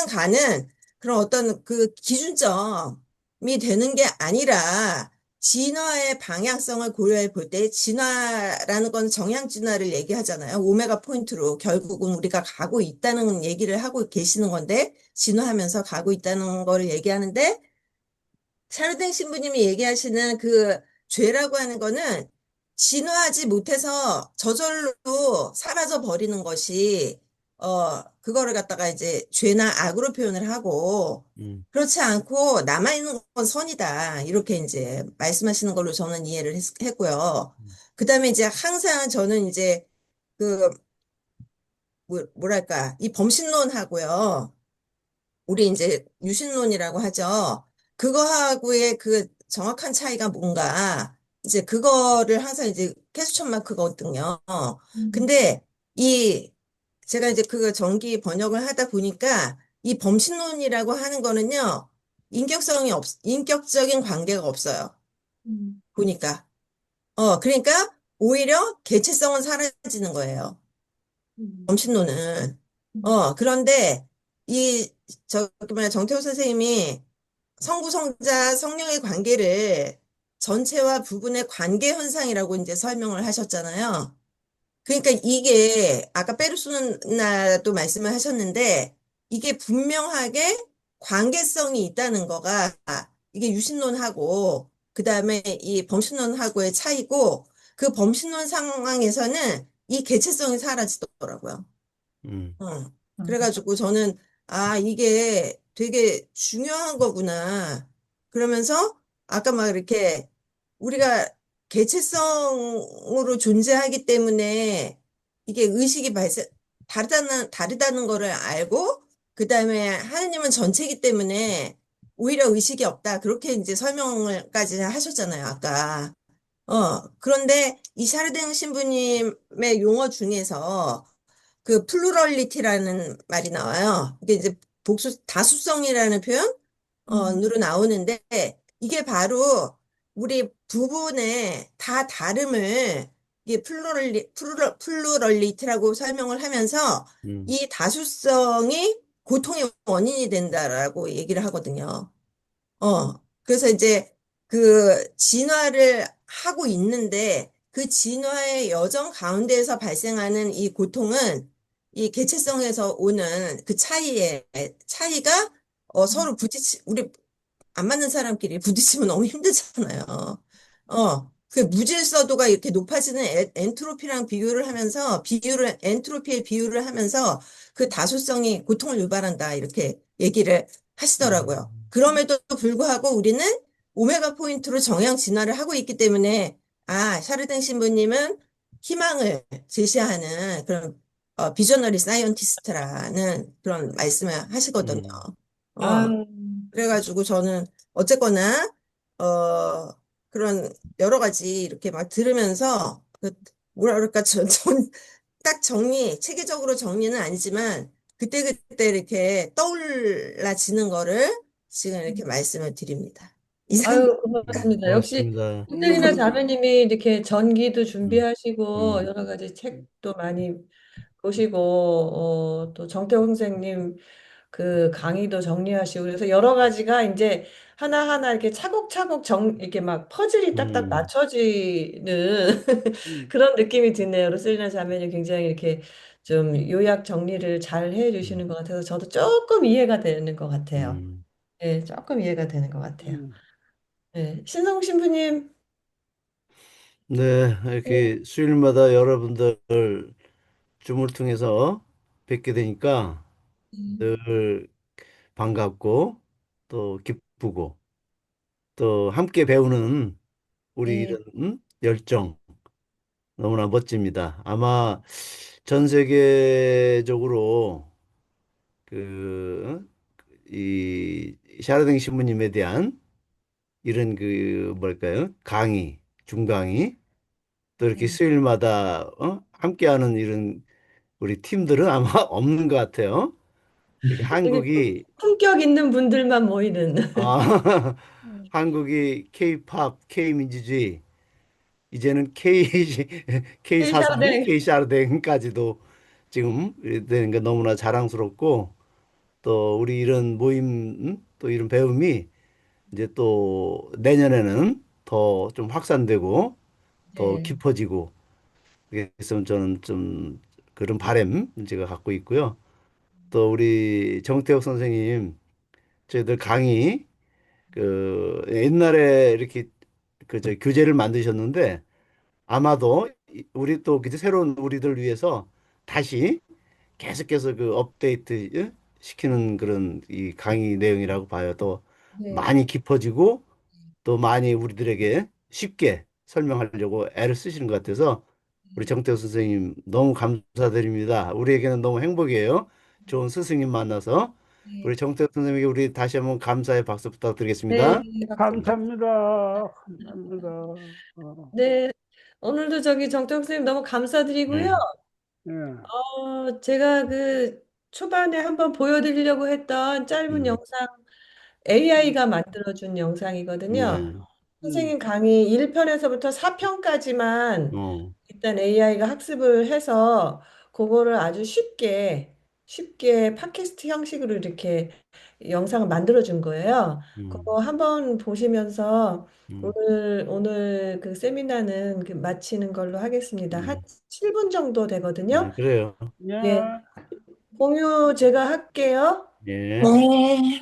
가는 그런 어떤 그 기준점이 되는 게 아니라 진화의 방향성을 고려해 볼 때 진화라는 건 정향 진화를 얘기하잖아요. 오메가 포인트로 결국은 우리가 가고 있다는 얘기를 하고 계시는 건데 진화하면서 가고 있다는 거를 얘기하는데 샤르댕 신부님이 얘기하시는 그 죄라고 하는 거는 진화하지 못해서 저절로 사라져 버리는 것이 그거를 갖다가 이제 죄나 악으로 표현을 하고 그렇지 않고 남아있는 건 선이다. 이렇게 이제 말씀하시는 걸로 저는 이해를 했고요. 그다음에 이제 항상 저는 이제 그 뭐랄까 이 범신론하고요. 우리 이제 유신론이라고 하죠. 그거하고의 그 정확한 차이가 뭔가 이제 그거를 항상 이제 캐스천 마크거든요. 근데 이 제가 이제 그 정기 번역을 하다 보니까 이 범신론이라고 하는 거는요. 인격적인 관계가 없어요. 보니까. 그러니까 오히려 개체성은 사라지는 거예요. 범신론은. 그런데 저기 뭐야, 정태호 선생님이 성부, 성자, 성령의 관계를 전체와 부분의 관계 현상이라고 이제 설명을 하셨잖아요. 그러니까 이게 아까 페르소나도 말씀을 하셨는데 이게 분명하게 관계성이 있다는 거가 이게 유신론하고 그다음에 이 범신론하고의 차이고 그 범신론 상황에서는 이 개체성이 사라지더라고요. 음, 어. 그래가지고 저는, 이게 되게 중요한 거구나. 그러면서 아까 막 이렇게 우리가 개체성으로 존재하기 때문에 이게 의식이 다르다는 거를 알고, 그 다음에 하느님은 전체이기 때문에 오히려 의식이 없다. 그렇게 이제 설명을까지 하셨잖아요, 아까. 그런데 이 샤르댕 신부님의 용어 중에서 그 플루럴리티라는 말이 나와요. 이게 이제 다수성이라는 표현으로 나오는데 이게 바로 우리 부분의 다 다름을 이게 플루럴리티라고 설명을 하면서 음, 이 다수성이 고통의 원인이 된다라고 얘기를 하거든요. 그래서 이제 그 진화를 하고 있는데 그 진화의 여정 가운데에서 발생하는 이 고통은 이 개체성에서 오는 그 차이가 서로 우리 안 맞는 사람끼리 부딪히면 너무 힘들잖아요. 그 무질서도가 이렇게 높아지는 엔트로피랑 엔트로피의 비유를 하면서 그 다수성이 고통을 유발한다. 이렇게 얘기를 하시더라고요. 그럼에도 불구하고 우리는 오메가 포인트로 정향 진화를 하고 있기 때문에, 샤르댕 신부님은 희망을 제시하는 그런, 비저너리 사이언티스트라는 그런 말씀을 하시거든요. 음, 어, 아, 그래가지고 저는 어쨌거나 그런 여러 가지 이렇게 막 들으면서 뭐라 그럴까 딱 체계적으로 정리는 아니지만 그때그때 이렇게 떠올라지는 거를 지금 이렇게 말씀을 드립니다. 이상입니다. 아유, 고맙습니다. 역시 고맙습니다. 신들이나 자매님이 이렇게 전기도 음, 준비하시고 음, 여러 가지 책도 많이 보시고 또 정태호 선생님 그 강의도 정리하시고 그래서 여러 가지가 이제 하나하나 이렇게 차곡차곡 이렇게 막 퍼즐이 딱딱 음, 맞춰지는 음, 그런 느낌이 드네요. 로셀리나 자매님 굉장히 이렇게 좀 요약 정리를 잘 음, 해주시는 것 같아서 저도 조금 이해가 되는 것 같아요. 음. 네, 조금 이해가 되는 것 같아요. 음. 네, 신성 신부님. 네, 네, 이렇게 수요일마다 여러분들 줌을 통해서 뵙게 되니까 늘 반갑고 또 기쁘고 또 함께 배우는 우리 네, 이런 열정 너무나 멋집니다. 아마 전 세계적으로 그 이 샤르댕 신부님에 대한 이런 그 뭘까요? 강의, 중강의 또 이렇게 네. 수요일마다 함께하는 이런 우리 팀들은 아마 없는 것 같아요. 이렇게 되게 한국이 품격 있는 분들만 모이는. 아 음. 한국이 K-팝, K-민주주의 이제는 K K-사상, 샤르댕. K-샤르댕까지도 지금 되는 게 너무나 자랑스럽고 또 우리 이런 모임 또 이런 배움이 이제 또 내년에는 더 좀 확산되고 더 네, 깊어지고 그래서 저는 좀 그런 바람 제가 갖고 있고요. 또 우리 정태욱 선생님 저희들 강의 그 옛날에 이렇게 그 저 교재를 만드셨는데 아마도 우리 또 그제 새로운 우리들 위해서 다시 계속해서 그 업데이트 시키는 그런 이 강의 내용이라고 봐요. 또 네. 많이 깊어지고 또 많이 우리들에게 쉽게 설명하려고 애를 쓰시는 것 같아서 우리 정태호 선생님 너무 감사드립니다. 우리에게는 너무 행복이에요. 좋은 스승님 만나서 네, 우리 정태호 선생님에게 우리 다시 한번 감사의 박수 네, 부탁드리겠습니다. 박수. 감사합니다. 감사합니다. 네, 오늘도 저기 정태욱 선생님 너무 감사드리고요. 네. 예. 제가 그 초반에 한번 보여드리려고 했던 짧은 음, 영상 AI가 만들어준 영상이거든요. 네. 음, 선생님 강의 1편에서부터 4편까지만 어, 일단 AI가 학습을 해서 그거를 아주 쉽게 팟캐스트 형식으로 이렇게 영상을 만들어준 거예요. 음, 그거 한번 보시면서 음, 오늘 그 세미나는 그 마치는 걸로 하겠습니다. 한 음. 7분 정도 되거든요. 네, 그래요. 예, 예. 공유 제가 할게요. 예. 네.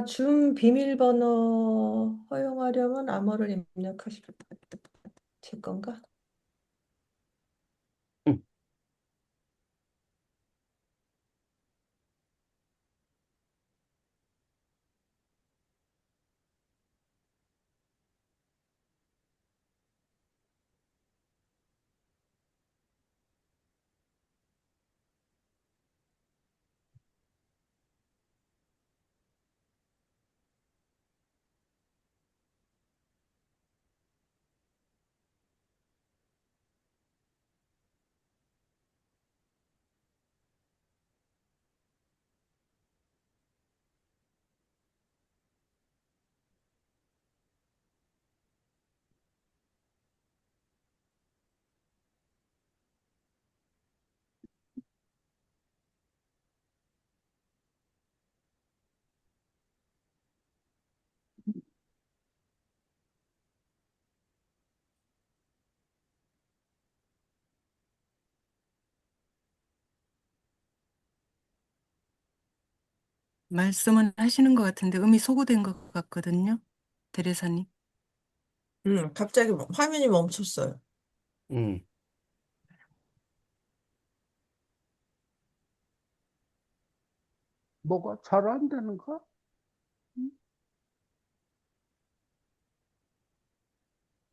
줌 비밀번호 허용하려면 암호를 입력하실 제 건가? 말씀은 하시는 것 같은데 음이 소거된 것 같거든요. 대리사님. 갑자기 화면이 멈췄어요. 음. 뭐가 잘 안 되는가?